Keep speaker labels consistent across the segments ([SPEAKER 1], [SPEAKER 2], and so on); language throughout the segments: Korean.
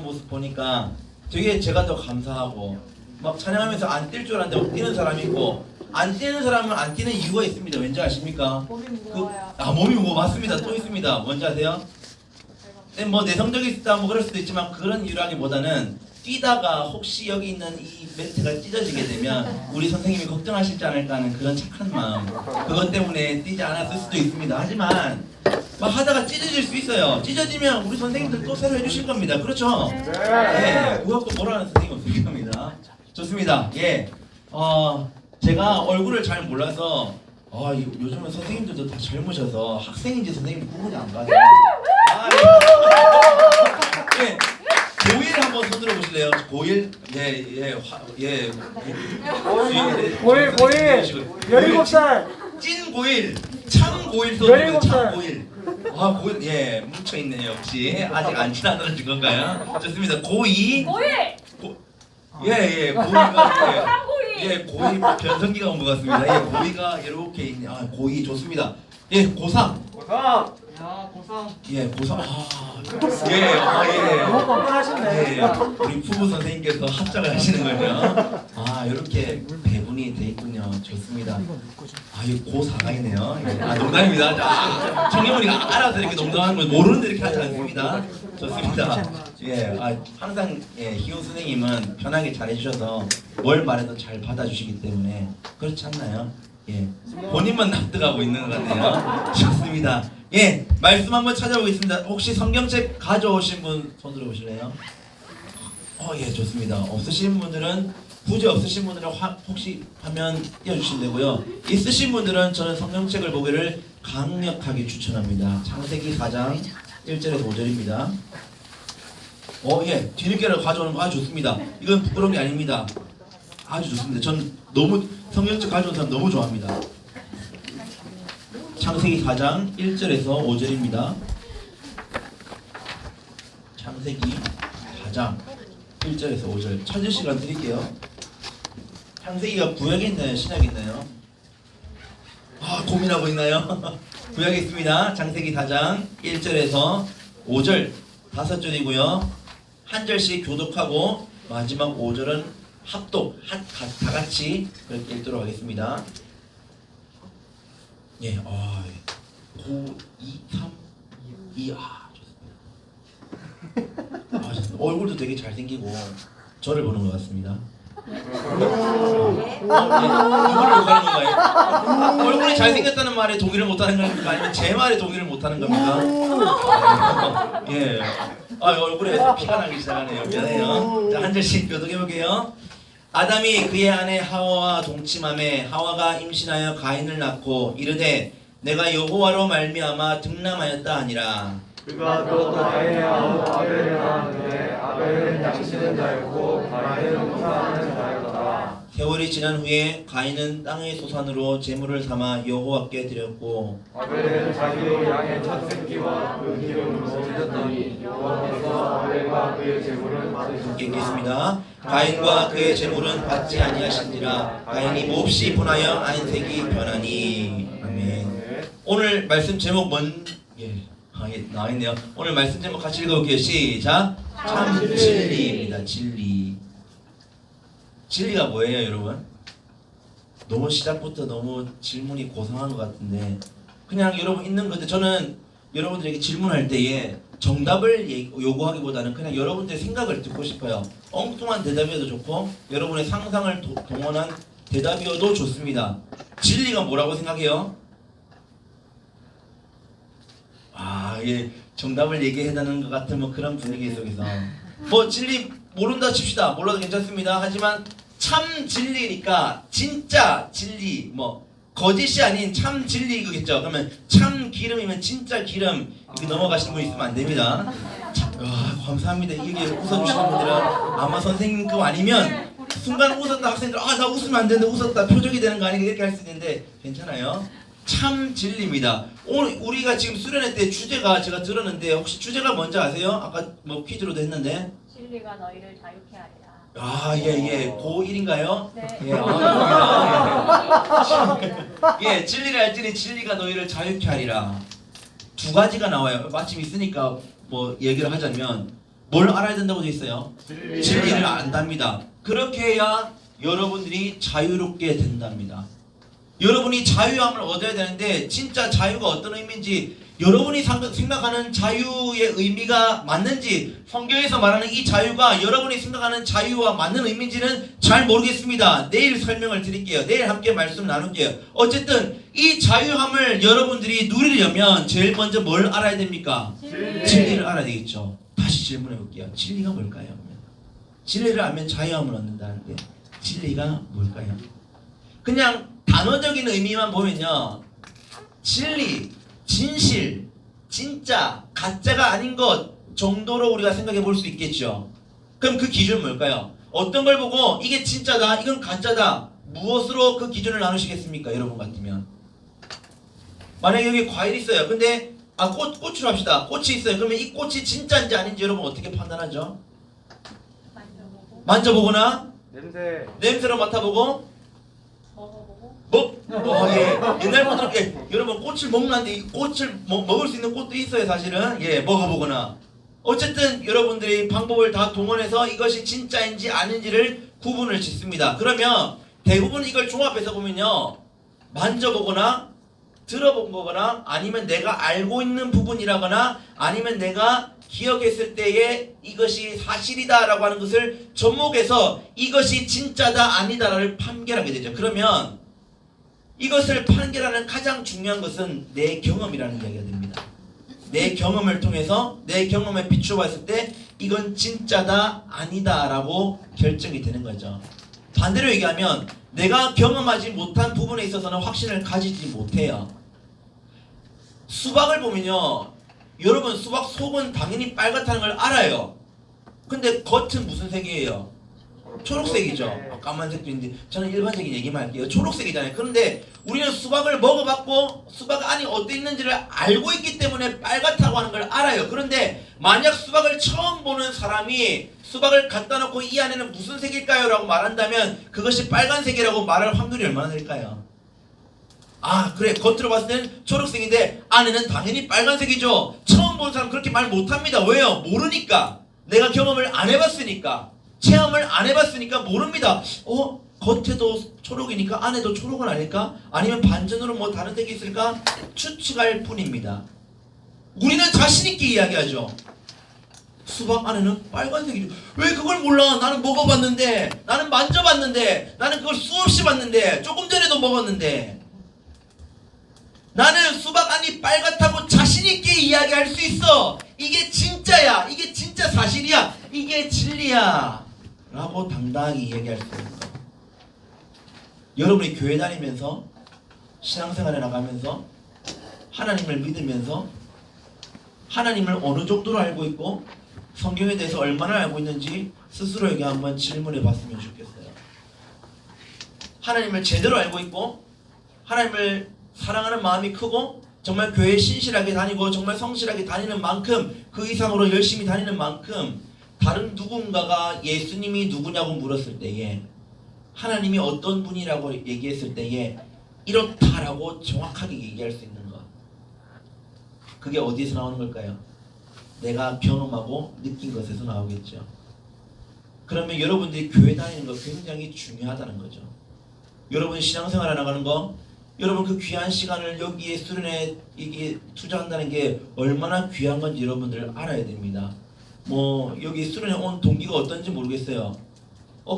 [SPEAKER 1] 모습 보니까 되게 제가 더 감사하고 막 찬양하면서 안 뛸 줄 알았는데 뛰는 사람이 있고 안 뛰는 사람은 안 뛰는 이유가 있습니다. 왠지 아십니까?
[SPEAKER 2] 몸이 무거워요.
[SPEAKER 1] 몸이 무거워 맞습니다. 또 있습니다. 뭔지 아세요? 뭐 내성적이 있다 뭐 그럴 수도 있지만 그런 이유라기보다는 뛰다가 혹시 여기 있는 이 멘트가 찢어지게 되면 우리 선생님이 걱정하실지 않을까 하는 그런 착한 마음 그것 때문에 뛰지 않았을 수도 있습니다. 하지만 막 하다가 찢어질 수 있어요. 찢어지면 우리 선생님들 또 새로 해주실 겁니다. 그렇죠? 네. 그거 갖고 뭐라는 선생님 없을 겁니다. 좋습니다. 예. 제가 얼굴을 잘 몰라서 요즘은 선생님들도 다 젊으셔서 학생인지 선생님 구분이 안 가요. 예. 고1 한번 손들어 보실래요? 고1?
[SPEAKER 3] 고1 17살
[SPEAKER 1] 찐 고1 참 고1 손들어
[SPEAKER 3] 17살.
[SPEAKER 1] 참 고1 고1 예 뭉쳐있네요. 역시 아직 안 지나들어진 건가요? 좋습니다. 고2
[SPEAKER 2] 고일!
[SPEAKER 1] 예 고2가
[SPEAKER 2] 삼고일!
[SPEAKER 1] 예 고이 변성기가 온 것 같습니다. 예 고이가 이렇게 있네. 고이 좋습니다. 예 고3
[SPEAKER 3] 야 고3
[SPEAKER 1] 예 고3
[SPEAKER 3] 너무 뻔뻔하신데.
[SPEAKER 1] 예, 우리 부부 선생님께서 합작을 하시는군요. 이렇게 배분이 돼 있군요. 좋습니다. 이 고4가 있네요. 예. 농담입니다. 청년분이 알아서 이렇게 농담하는 건 모르는데 이렇게 하지 않습니다. 좋습니다. 예, 항상 희우 선생님은 편하게 잘해주셔서 뭘 말해도 잘 받아주시기 때문에 그렇지 않나요? 예, 본인만 납득하고 있는 것 같네요. 좋습니다. 예, 말씀 한번 찾아보겠습니다. 혹시 성경책 가져오신 분 손 들어보실래요? 예, 좋습니다. 없으신 분들은 부재 없으신 분들은 혹시 화면 띄워주실래고요. 있으신 분들은 저는 성경책을 보기를 강력하게 추천합니다. 창세기 4장 1절에서 5절입니다. 예, 뒤늦게라도 가져오는 거 좋습니다. 이건 부끄러운 게 아닙니다. 아주 좋습니다. 전 너무 성경책 가져온 사람 너무 좋아합니다. 창세기 4장 1절에서 5절입니다. 창세기 4장 1절에서 5절 찾을 시간 드릴게요. 창세기가 구약에 있나요? 신약에 있나요? 고민하고 있나요? 구약에 있습니다. 창세기 4장 1절에서 5절 5절이고요. 한 절씩 교독하고 마지막 5절은 합독 다 같이 그렇게 읽도록 하겠습니다. 예, 9, 2, 3, 2, 좋습니다. 얼굴도 되게 잘생기고 저를 보는 것 같습니다. 누구를 욕하는 건가요? 얼굴이 잘생겼다는 말에 동의를 못하는 겁니까? 아니면 제 말에 동의를 못하는 겁니까? 예, 얼굴에서 피가 나기 시작하네요. 미안해요. 자, 한 절씩 교독해볼게요. 아담이 그의 아내 하와와 동침하매 하와가 임신하여 가인을 낳고 이르되 내가 여호와로 말미암아 등남하였다 하니라.
[SPEAKER 4] 그가 또 가인의 아우 아벨을 낳았는데 아벨은 양치는 자였고 가인은 무사하는 자였더라.
[SPEAKER 1] 세월이 지난 후에 가인은 땅의 소산으로 제물을 삼아 여호와께 드렸고
[SPEAKER 4] 아벨은 자기의 양의 첫 새끼와 그 기름으로 드렸더니 여호와께서 아벨과 그의 제물을 받으셨으나
[SPEAKER 1] 읽겠습니다. 가인과 그의 제물은 받지 아니하신지라 가인이 몹시 분하여 안색이 변하니. 아멘. 오늘 말씀 제목 나와있네요. 오늘 말씀 제목 같이 읽어볼게요. 시작. 참 진리입니다. 진리. 진리가 뭐예요, 여러분? 너무 시작부터 너무 질문이 고상한 것 같은데 그냥 여러분 있는 건데 저는 여러분들에게 질문할 때에 정답을 요구하기보다는 그냥 여러분들의 생각을 듣고 싶어요. 엉뚱한 대답이어도 좋고 여러분의 상상을 동원한 대답이어도 좋습니다. 진리가 뭐라고 생각해요? 정답을 얘기해달라는 것 같은 그런 분위기 속에서 진리 모른다 칩시다. 몰라도 괜찮습니다. 하지만 참 진리니까 진짜 진리 거짓이 아닌 참 진리 이거겠죠. 그러면 참 기름이면 진짜 기름 이렇게 넘어가시는 분 있으면 안 됩니다. 감사합니다. 이게 웃어주시는 분들은 아마 선생님급 아니면 순간 웃었다 학생들 나 웃으면 안 되는데 웃었다 표적이 되는 거 아니겠 이렇게 할 수 있는데 괜찮아요. 참 진리입니다. 오늘 우리가 지금 수련회 때 주제가 제가 들었는데 혹시 주제가 뭔지 아세요? 아까 퀴즈로도 했는데
[SPEAKER 2] 진리가 너희를 자유케 하리라.
[SPEAKER 1] 고1인가요?
[SPEAKER 2] 네.
[SPEAKER 1] 예, 진리를 알지니 진리가 너희를 자유케 하리라. 두 가지가 나와요. 마침 있으니까 얘기를 하자면 뭘 알아야 된다고 되어 있어요?
[SPEAKER 4] 진리.
[SPEAKER 1] 진리를 안답니다. 그렇게 해야 여러분들이 자유롭게 된답니다. 여러분이 자유함을 얻어야 되는데 진짜 자유가 어떤 의미인지 여러분이 생각하는 자유의 의미가 맞는지 성경에서 말하는 이 자유가 여러분이 생각하는 자유와 맞는 의미인지는 잘 모르겠습니다. 내일 설명을 드릴게요. 내일 함께 말씀 나눌게요. 어쨌든 이 자유함을 여러분들이 누리려면 제일 먼저 뭘 알아야 됩니까? 진리를 알아야 되겠죠. 다시 질문해 볼게요. 진리가 뭘까요? 진리를 알면 자유함을 얻는다는데 진리가 뭘까요? 그냥 단어적인 의미만 보면요, 진리, 진실, 진짜, 가짜가 아닌 것 정도로 우리가 생각해 볼 수 있겠죠. 그럼 그 기준은 뭘까요? 어떤 걸 보고 이게 진짜다, 이건 가짜다, 무엇으로 그 기준을 나누시겠습니까? 여러분 같으면 만약에 여기 과일 있어요. 근데 꽃으로 합시다. 꽃이 있어요. 그러면 이 꽃이 진짜인지 아닌지 여러분 어떻게 판단하죠?
[SPEAKER 2] 만져보고
[SPEAKER 1] 만져보거나
[SPEAKER 4] 냄새.
[SPEAKER 1] 냄새로 맡아보고
[SPEAKER 2] 먹어보고
[SPEAKER 1] 예. 옛날 분들은 여러분 꽃을 먹는데 이 꽃을 먹을 수 있는 꽃도 있어요, 사실은. 예, 먹어보거나. 어쨌든 여러분들이 방법을 다 동원해서 이것이 진짜인지 아닌지를 구분을 짓습니다. 그러면 대부분 이걸 종합해서 보면요, 만져보거나 들어보거나 아니면 내가 알고 있는 부분이라거나 아니면 내가 기억했을 때에 이것이 사실이다라고 하는 것을 접목해서 이것이 진짜다 아니다를 판결하게 되죠. 그러면 이것을 판결하는 가장 중요한 것은 내 경험이라는 이야기가 됩니다. 내 경험을 통해서 내 경험에 비추어봤을 때 이건 진짜다 아니다 라고 결정이 되는 거죠. 반대로 얘기하면 내가 경험하지 못한 부분에 있어서는 확신을 가지지 못해요. 수박을 보면요, 여러분 수박 속은 당연히 빨갛다는 걸 알아요. 근데 겉은 무슨 색이에요? 초록색이죠. 까만색도 있는데 저는 일반적인 얘기만 할게요. 초록색이잖아요. 그런데 우리는 수박을 먹어봤고 수박 안이 어디 있는지를 알고 있기 때문에 빨갛다고 하는 걸 알아요. 그런데 만약 수박을 처음 보는 사람이 수박을 갖다 놓고 이 안에는 무슨 색일까요? 라고 말한다면 그것이 빨간색이라고 말할 확률이 얼마나 될까요? 그래, 겉으로 봤을 때는 초록색인데 안에는 당연히 빨간색이죠. 처음 본 사람 그렇게 말 못합니다. 왜요? 모르니까. 내가 경험을 안 해봤으니까, 체험을 안 해봤으니까 모릅니다. 겉에도 초록이니까 안에도 초록은 아닐까? 아니면 반전으로 뭐 다른 색이 있을까? 추측할 뿐입니다. 우리는 자신있게 이야기하죠. 수박 안에는 빨간색이죠. 왜 그걸 몰라? 나는 먹어봤는데, 나는 만져봤는데, 나는 그걸 수없이 봤는데, 조금 전에도 먹었는데. 나는 수박 안이 빨갛다고 자신있게 이야기할 수 있어. 이게 진짜야. 이게 진짜 사실이야. 이게 진리야. 라고 당당하게 이야기할 수 있어. 여러분이 교회 다니면서 신앙생활에 나가면서 하나님을 믿으면서 하나님을 어느 정도로 알고 있고 성경에 대해서 얼마나 알고 있는지 스스로에게 한번 질문해 봤으면 좋겠어요. 하나님을 제대로 알고 있고 하나님을 사랑하는 마음이 크고 정말 교회에 신실하게 다니고 정말 성실하게 다니는 만큼 그 이상으로 열심히 다니는 만큼 다른 누군가가 예수님이 누구냐고 물었을 때에 하나님이 어떤 분이라고 얘기했을 때에 이렇다라고 정확하게 얘기할 수 있는 것, 그게 어디에서 나오는 걸까요? 내가 경험하고 느낀 것에서 나오겠죠. 그러면 여러분들이 교회 다니는 거 굉장히 중요하다는 거죠. 여러분 신앙생활에 나가는 거, 여러분 그 귀한 시간을 여기에 수련에 이게 투자한다는 게 얼마나 귀한 건지 여러분들 알아야 됩니다. 뭐 여기 수련에 온 동기가 어떤지 모르겠어요.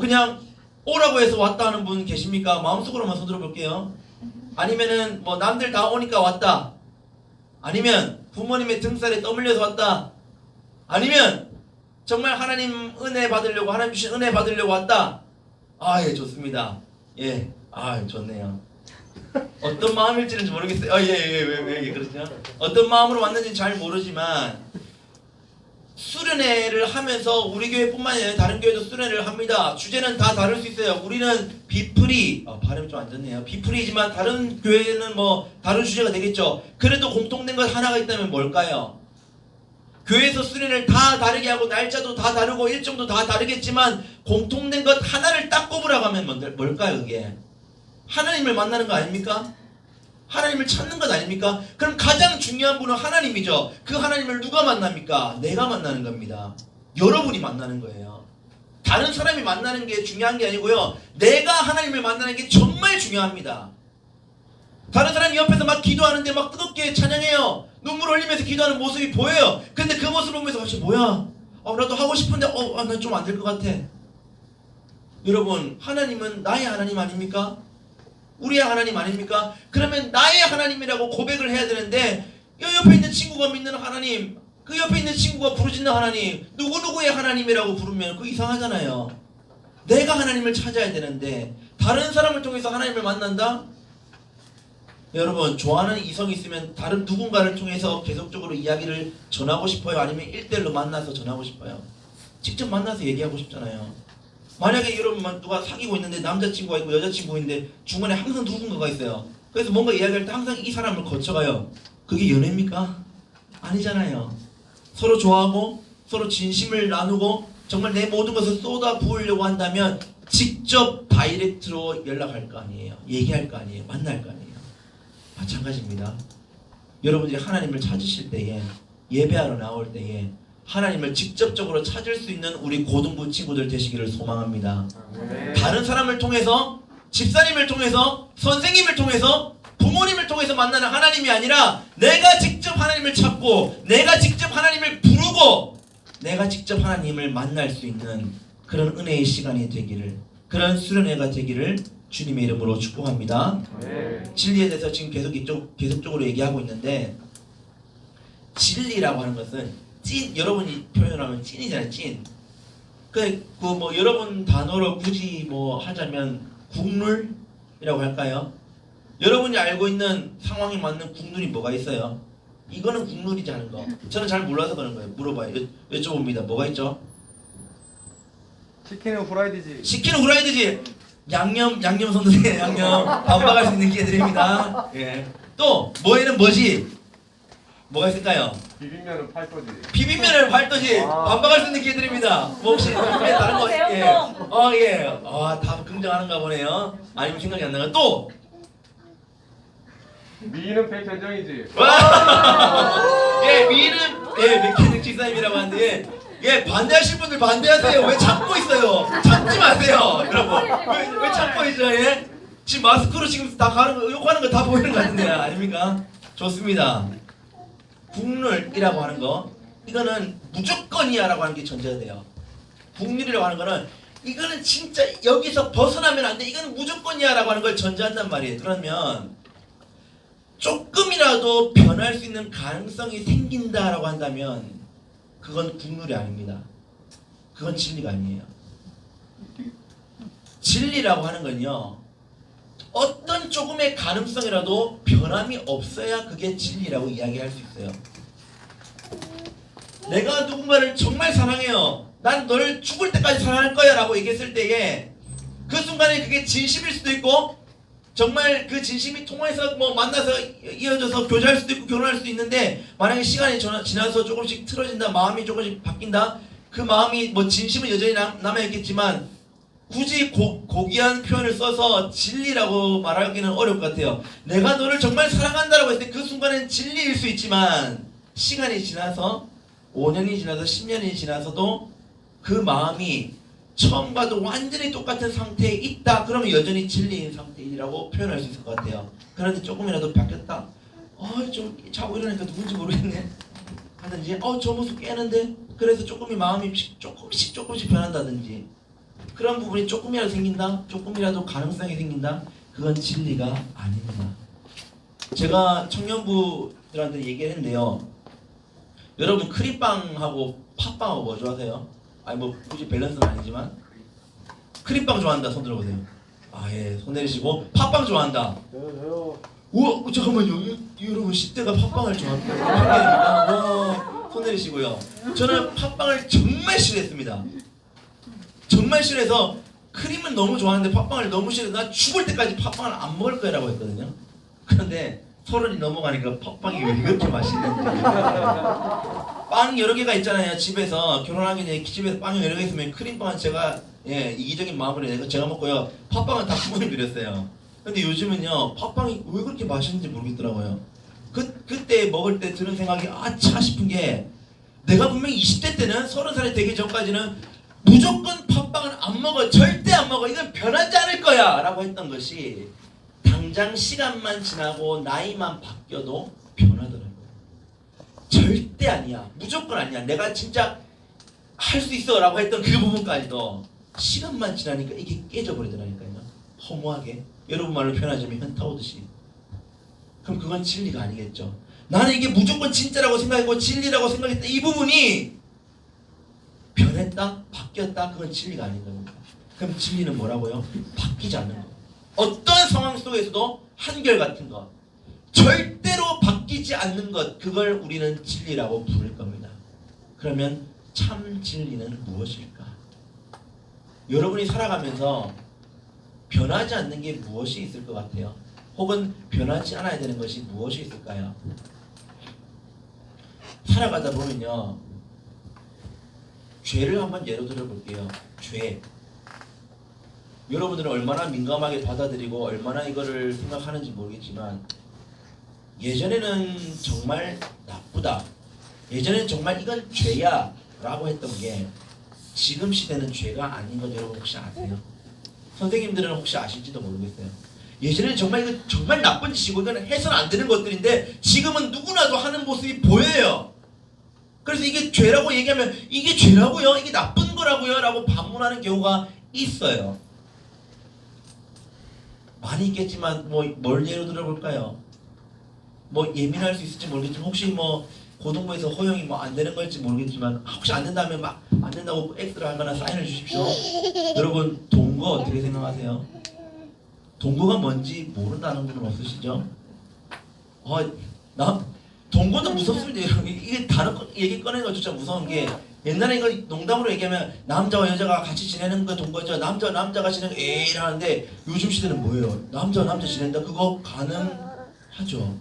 [SPEAKER 1] 그냥 오라고 해서 왔다 하는 분 계십니까? 마음속으로만 손 들어볼게요. 아니면은 뭐 남들 다 오니까 왔다. 아니면 부모님의 등살에 떠밀려서 왔다. 아니면 정말 하나님 은혜 받으려고, 하나님 주신 은혜 받으려고 왔다. 예, 좋습니다. 예, 좋네요. 어떤 마음일지는 모르겠어요. 왜 그러죠? 어떤 마음으로 왔는지 잘 모르지만 수련회를 하면서 우리 교회뿐만 아니라 다른 교회도 수련회를 합니다. 주제는 다 다를 수 있어요. 우리는 비프리, 발음이 좀 안 좋네요. 비프리지만 다른 교회는 뭐 다른 주제가 되겠죠. 그래도 공통된 것 하나가 있다면 뭘까요? 교회에서 수련회를 다 다르게 하고 날짜도 다 다르고 일정도 다 다르겠지만 공통된 것 하나를 딱 꼽으라고 하면 뭘까요? 그게 하나님을 만나는 거 아닙니까? 하나님을 찾는 것 아닙니까? 그럼 가장 중요한 분은 하나님이죠. 그 하나님을 누가 만납니까? 내가 만나는 겁니다. 여러분이 만나는 거예요. 다른 사람이 만나는 게 중요한 게 아니고요. 내가 하나님을 만나는 게 정말 중요합니다. 다른 사람이 옆에서 막 기도하는데 막 뜨겁게 찬양해요. 눈물 흘리면서 기도하는 모습이 보여요. 근데 그 모습을 보면서 같이 뭐야? 나도 하고 싶은데 난 좀 안 될 것 같아. 여러분, 하나님은 나의 하나님 아닙니까? 우리의 하나님 아닙니까? 그러면 나의 하나님이라고 고백을 해야 되는데 옆에 있는 친구가 믿는 하나님, 그 옆에 있는 친구가 부르짖는 하나님, 누구누구의 하나님이라고 부르면 그거 이상하잖아요. 내가 하나님을 찾아야 되는데 다른 사람을 통해서 하나님을 만난다? 여러분, 좋아하는 이성이 있으면 다른 누군가를 통해서 계속적으로 이야기를 전하고 싶어요? 아니면 1대1로 만나서 전하고 싶어요? 직접 만나서 얘기하고 싶잖아요. 만약에 여러분 누가 사귀고 있는데 남자친구가 있고 여자친구가 있는데 중간에 항상 누군가가 있어요. 그래서 뭔가 이야기할 때 항상 이 사람을 거쳐가요. 그게 연애입니까? 아니잖아요. 서로 좋아하고 서로 진심을 나누고 정말 내 모든 것을 쏟아 부으려고 한다면 직접 다이렉트로 연락할 거 아니에요. 얘기할 거 아니에요. 만날 거 아니에요. 마찬가지입니다. 여러분들이 하나님을 찾으실 때에, 예배하러 나올 때에 하나님을 직접적으로 찾을 수 있는 우리 고등부 친구들 되시기를 소망합니다. 다른 사람을 통해서, 집사님을 통해서, 선생님을 통해서, 부모님을 통해서 만나는 하나님이 아니라 내가 직접 하나님을 찾고 내가 직접 하나님을 부르고 내가 직접 하나님을 만날 수 있는 그런 은혜의 시간이 되기를, 그런 수련회가 되기를 주님의 이름으로 축복합니다. 진리에 대해서 지금 계속적으로 얘기하고 있는데, 진리라고 하는 것은 찐, 여러분이 표현하면 찐이잖아요. 찐. 뭐 여러분 단어로 굳이 뭐 하자면 국룰이라고 할까요? 여러분이 알고 있는 상황에 맞는 국룰이 뭐가 있어요? 이거는 국룰이지 하는 거. 저는 잘 몰라서 그런 거예요. 물어봐요. 여쭤봅니다. 뭐가 있죠?
[SPEAKER 4] 치킨은 후라이드지.
[SPEAKER 1] 치킨은 후라이드지. 양념 선수세 양념 반박할 수 있는 기회 드립니다. 예. 또 뭐에는 뭐지? 뭐가 있을까요?
[SPEAKER 4] 비빔면은 팔도지.
[SPEAKER 1] 비빔면을 발도지. 반박할 수 있는 기회 드립니다. 뭐 혹시 다른 거? 예. 예. 다 긍정하는가 보네요. 아니면 생각이 안 나요. 또
[SPEAKER 4] 미인은 백현정이지.
[SPEAKER 1] 예, 미인은 백현정 집사님이라고 하는데 예, 반대하실 분들 반대하세요. 왜 참고 있어요? 참지 마세요, 여러분. 왜 참고 있어요? 예? 지금 마스크로 지금 다 가는 거, 욕하는 거 다 보이는 거 같은데 아닙니까? 좋습니다. 국룰이라고 하는 거, 이거는 무조건이야라고 하는 게 전제가 돼요. 국룰이라고 하는 거는 이거는 진짜 여기서 벗어나면 안 돼. 이거는 무조건이야라고 하는 걸 전제한단 말이에요. 그러면 조금이라도 변할 수 있는 가능성이 생긴다라고 한다면 그건 국룰이 아닙니다. 그건 진리가 아니에요. 진리라고 하는 건요, 어떤 조금의 가능성이라도 변함이 없어야 그게 진리라고 이야기할 수 있어요. 내가 누군가를 정말 사랑해요. 난 너를 죽을 때까지 사랑할 거야 라고 얘기했을 때에 그 순간에 그게 진심일 수도 있고 정말 그 진심이 통해서 뭐 만나서 이어져서 교제할 수도 있고 결혼할 수도 있는데, 만약에 시간이 지나서 조금씩 틀어진다, 마음이 조금씩 바뀐다, 그 마음이 뭐 진심은 여전히 남아있겠지만 굳이 고귀한 표현을 써서 진리라고 말하기는 어려울 것 같아요. 내가 너를 정말 사랑한다라고 했을 때 그 순간은 진리일 수 있지만 시간이 지나서 5년이 지나서 10년이 지나서도 그 마음이 처음과도 완전히 똑같은 상태에 있다. 그러면 여전히 진리인 상태이라고 표현할 수 있을 것 같아요. 그런데 조금이라도 바뀌었다. 좀 자고 일어나니까 누군지 모르겠네. 하든지 저 모습 깨는데, 그래서 마음이 조금씩 변한다든지, 그런 부분이 조금이라도 생긴다, 조금이라도 가능성이 생긴다, 그건 진리가 아닙니다. 제가 청년부들한테 얘기를 했는데요, 여러분 크림빵하고 팥빵하고 뭐 좋아하세요? 아니 뭐 굳이 밸런스는 아니지만 크림빵 좋아한다 손 들어보세요. 예, 손 내리시고. 팥빵 좋아한다.
[SPEAKER 3] 저요.
[SPEAKER 1] 우와, 잠깐만요. 여러분 10대가 팥빵을 좋아합니다. 손 내리시고요. 저는 팥빵을 정말 싫어했습니다. 정말 싫어해서 크림은 너무 좋아하는데 팥빵을 너무 싫어해서 나 죽을 때까지 팥빵을 안 먹을 거라고 했거든요. 그런데 30이 넘어가니까 팥빵이 왜 이렇게 맛있는지. 빵 여러 개가 있잖아요. 집에서 결혼하기 전에 집에서 빵이 여러 개 있으면 크림빵은 제가 이기적인 마음으로 제가 먹고요. 팥빵은 다 부모님 드렸어요. 근데 요즘은요, 팥빵이 왜 그렇게 맛있는지 모르겠더라고요. 그때 먹을 때 드는 생각이 아차 싶은 게, 내가 분명히 20대 때는 30살이 되기 전까지는 무조건 팥빵은 안 먹어. 절대 안 먹어. 이건 변하지 않을 거야 라고 했던 것이 당장 시간만 지나고 나이만 바뀌어도 변하더라고요. 절대 아니야. 무조건 아니야. 내가 진짜 할 수 있어 라고 했던 그 부분까지도 시간만 지나니까 이게 깨져버리더라니까요. 허무하게. 여러분 말로 표현하자면 현타 오듯이. 그럼 그건 진리가 아니겠죠. 나는 이게 무조건 진짜라고 생각했고 진리라고 생각했다. 이 부분이 변했다? 바뀌었다? 그건 진리가 아닌 겁니다. 그럼 진리는 뭐라고요? 바뀌지 않는 것. 어떤 상황 속에서도 한결같은 것, 절대로 바뀌지 않는 것, 그걸 우리는 진리라고 부를 겁니다. 그러면 참 진리는 무엇일까? 여러분이 살아가면서 변하지 않는 게 무엇이 있을 것 같아요? 혹은 변하지 않아야 되는 것이 무엇이 있을까요? 살아가다 보면요, 죄를 한번 예로 들어 볼게요. 죄. 여러분들은 얼마나 민감하게 받아들이고 얼마나 이거를 생각하는지 모르겠지만 예전에는 정말 나쁘다, 예전에는 정말 이건 죄야 라고 했던 게 지금 시대는 죄가 아닌 것 여러분 혹시 아세요? 선생님들은 혹시 아실지도 모르겠어요. 예전에는 정말 이거 정말 나쁜 짓이고 이거는 해서는 안 되는 것들인데 지금은 누구나도 하는 모습이 보여요. 그래서 이게 죄라고 얘기하면 이게 죄라고요? 이게 나쁜 거라고요? 라고 반문하는 경우가 있어요. 많이 있겠지만 뭘 예로 들어볼까요? 예민할 수 있을지 모르겠지만 혹시 고등부에서 허용이 안 되는 걸지 모르겠지만 혹시 안 된다면 막 안 된다고 X를 하거나 사인을 주십시오. 여러분 동거 어떻게 생각하세요? 동거가 뭔지 모른다는 분은 없으시죠? 동거도 무섭습니다. 이게 다른 얘기 꺼내는 거 진짜 무서운 게 옛날에 이거 농담으로 얘기하면 남자와 여자가 같이 지내는 거 동거죠. 남자가 지내는 거 에이 하는데 요즘 시대는 뭐예요? 남자와 남자 지낸다? 그거 가능하죠.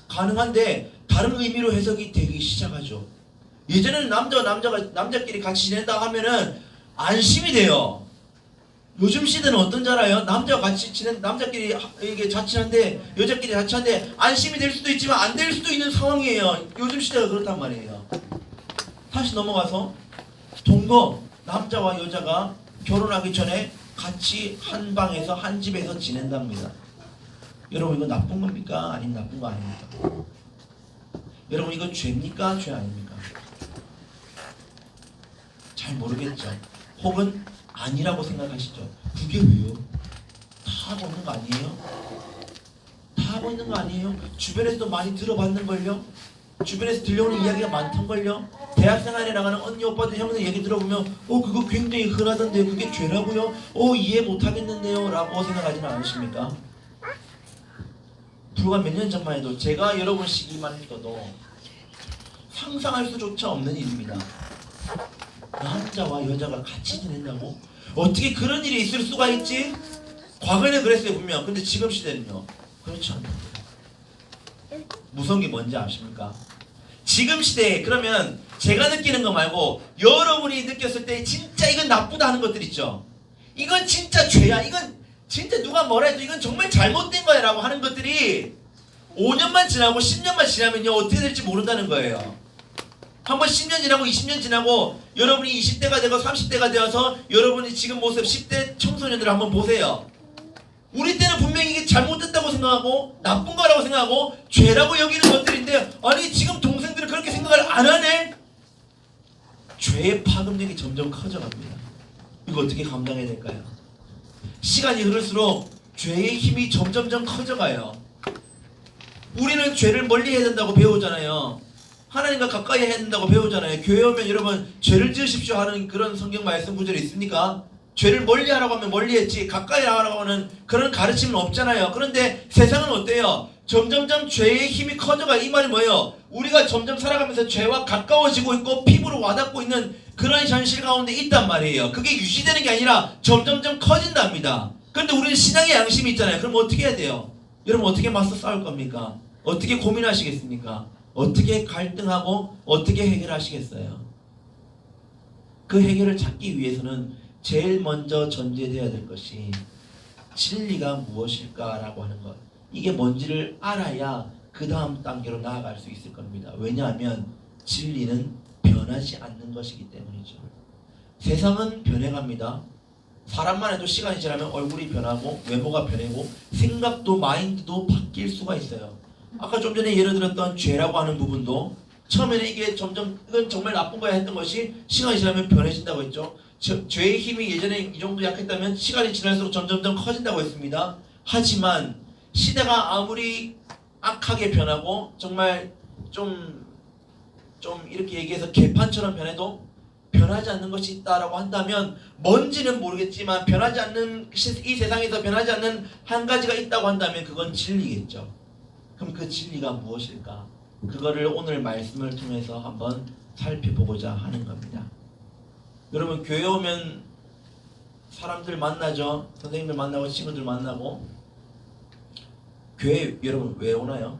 [SPEAKER 1] 가능한데 다른 의미로 해석이 되기 시작하죠. 예전에는 남자끼리 같이 지낸다 하면은 안심이 돼요. 요즘 시대는 어떤 줄 알아요? 남자끼리 이게 자취한데 여자끼리 자취한데 안심이 될 수도 있지만 안 될 수도 있는 상황이에요. 요즘 시대가 그렇단 말이에요. 다시 넘어가서 동거, 남자와 여자가 결혼하기 전에 같이 한 방에서 한 집에서 지낸답니다. 여러분 이거 나쁜 겁니까? 아니면 나쁜 거 아닙니까? 여러분 이거 죄입니까? 죄 아닙니까? 잘 모르겠죠. 혹은 아니라고 생각하시죠. 그게 왜요? 다 하고 있는 거 아니에요? 다 하고 있는 거 아니에요? 주변에서도 많이 들어봤는걸요? 주변에서 들려오는 이야기가 많던걸요? 대학생활에 나가는 언니 오빠들 형들 얘기 들어보면 그거 굉장히 흔하던데요. 그게 죄라고요? 이해 못하겠는데요? 라고 생각하지는 않으십니까? 불과 몇 년 전만 해도 제가 여러분 시기만 해도 상상할 수조차 없는 일입니다. 남자와 여자가 같이 지낸다고? 어떻게 그런 일이 있을 수가 있지? 과거에는 그랬어요 분명. 근데 지금 시대는요 그렇지 않습니다. 무서운 게 뭔지 아십니까? 지금 시대에 그러면 제가 느끼는 거 말고 여러분이 느꼈을 때 진짜 이건 나쁘다 하는 것들 있죠. 이건 진짜 죄야. 이건 진짜 누가 뭐라 해도 이건 정말 잘못된 거야 라고 하는 것들이 5년만 지나고 10년만 지나면요 어떻게 될지 모른다는 거예요. 한번 10년 지나고 20년 지나고 여러분이 20대가 되고 30대가 되어서 여러분이 지금 모습 10대 청소년들을 한번 보세요. 우리 때는 분명히 이게 잘못됐다고 생각하고 나쁜 거라고 생각하고 죄라고 여기는 것들인데 아니 지금 동생들은 그렇게 생각을 안 하네? 죄의 파급력이 점점 커져갑니다. 이거 어떻게 감당해야 될까요? 시간이 흐를수록 죄의 힘이 점점점 커져가요. 우리는 죄를 멀리 해야 된다고 배우잖아요. 하나님과 가까이 해야 된다고 배우잖아요. 교회 오면 여러분 죄를 지으십시오 하는 그런 성경 말씀 구절이 있습니까? 죄를 멀리 하라고 하면 멀리 했지 가까이 하라고 하는 그런 가르침은 없잖아요. 그런데 세상은 어때요? 점점점 죄의 힘이 커져가. 이 말이 뭐예요? 우리가 점점 살아가면서 죄와 가까워지고 있고 피부로 와닿고 있는 그런 현실 가운데 있단 말이에요. 그게 유지되는 게 아니라 점점점 커진답니다. 그런데 우리는 신앙의 양심이 있잖아요. 그럼 어떻게 해야 돼요? 여러분 어떻게 맞서 싸울 겁니까? 어떻게 고민하시겠습니까? 어떻게 갈등하고 어떻게 해결하시겠어요? 그 해결을 찾기 위해서는 제일 먼저 전제되어야 될 것이 진리가 무엇일까라고 하는 것. 이게 뭔지를 알아야 그 다음 단계로 나아갈 수 있을 겁니다. 왜냐하면 진리는 변하지 않는 것이기 때문이죠. 세상은 변해갑니다. 사람만 해도 시간이 지나면 얼굴이 변하고 외모가 변하고 생각도 마인드도 바뀔 수가 있어요. 아까 좀 전에 예를 들었던 죄라고 하는 부분도 처음에는 이게 점점 이건 정말 나쁜 거야 했던 것이 시간이 지나면 변해진다고 했죠. 죄의 힘이 예전에 이 정도 약했다면 시간이 지날수록 점점점 커진다고 했습니다. 하지만 시대가 아무리 악하게 변하고 정말 좀 이렇게 얘기해서 개판처럼 변해도 변하지 않는 것이 있다라고 한다면 뭔지는 모르겠지만 변하지 않는 이 세상에서 변하지 않는 한 가지가 있다고 한다면 그건 진리겠죠. 그럼 그 진리가 무엇일까? 그거를 오늘 말씀을 통해서 한번 살펴보고자 하는 겁니다. 여러분 교회 오면 사람들 만나죠. 선생님들 만나고 친구들 만나고. 교회 여러분 왜 오나요?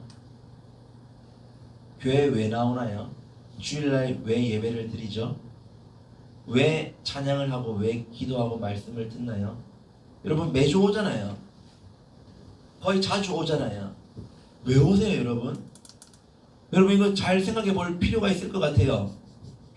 [SPEAKER 1] 교회 왜 나오나요? 주일날 왜 예배를 드리죠? 왜 찬양을 하고 왜 기도하고 말씀을 듣나요? 여러분 매주 오잖아요. 거의 자주 오잖아요. 왜 오세요 여러분? 여러분 이거 잘 생각해 볼 필요가 있을 것 같아요.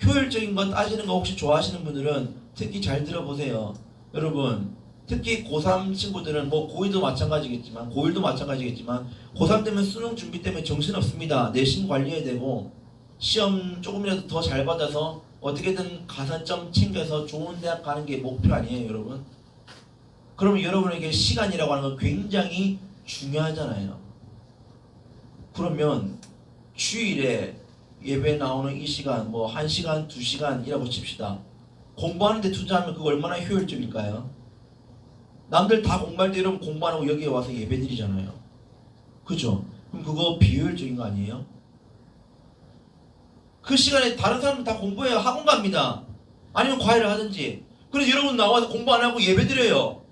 [SPEAKER 1] 효율적인 거 따지는 거 혹시 좋아하시는 분들은 특히 잘 들어보세요. 여러분 특히 고3 친구들은 뭐 고2도 마찬가지겠지만 고1도 마찬가지겠지만 고3 되면 수능 준비 때문에 정신없습니다. 내신 관리해야 되고 시험 조금이라도 더 잘 받아서 어떻게든 가산점 챙겨서 좋은 대학 가는 게 목표 아니에요 여러분? 그러면 여러분에게 시간이라고 하는 건 굉장히 중요하잖아요. 그러면 주일에 예배 나오는 이 시간 뭐 1시간 2시간이라고 칩시다. 공부하는 데 투자하면 그거 얼마나 효율적일까요? 남들 다 공부할 때 여러분 공부 안 하고 여기에 와서 예배 드리잖아요. 그죠? 그럼 그거 비효율적인 거 아니에요? 그 시간에 다른 사람들 다 공부해요. 학원 갑니다. 아니면 과외를 하든지. 그래서 여러분 나와서 공부 안 하고 예배 드려요.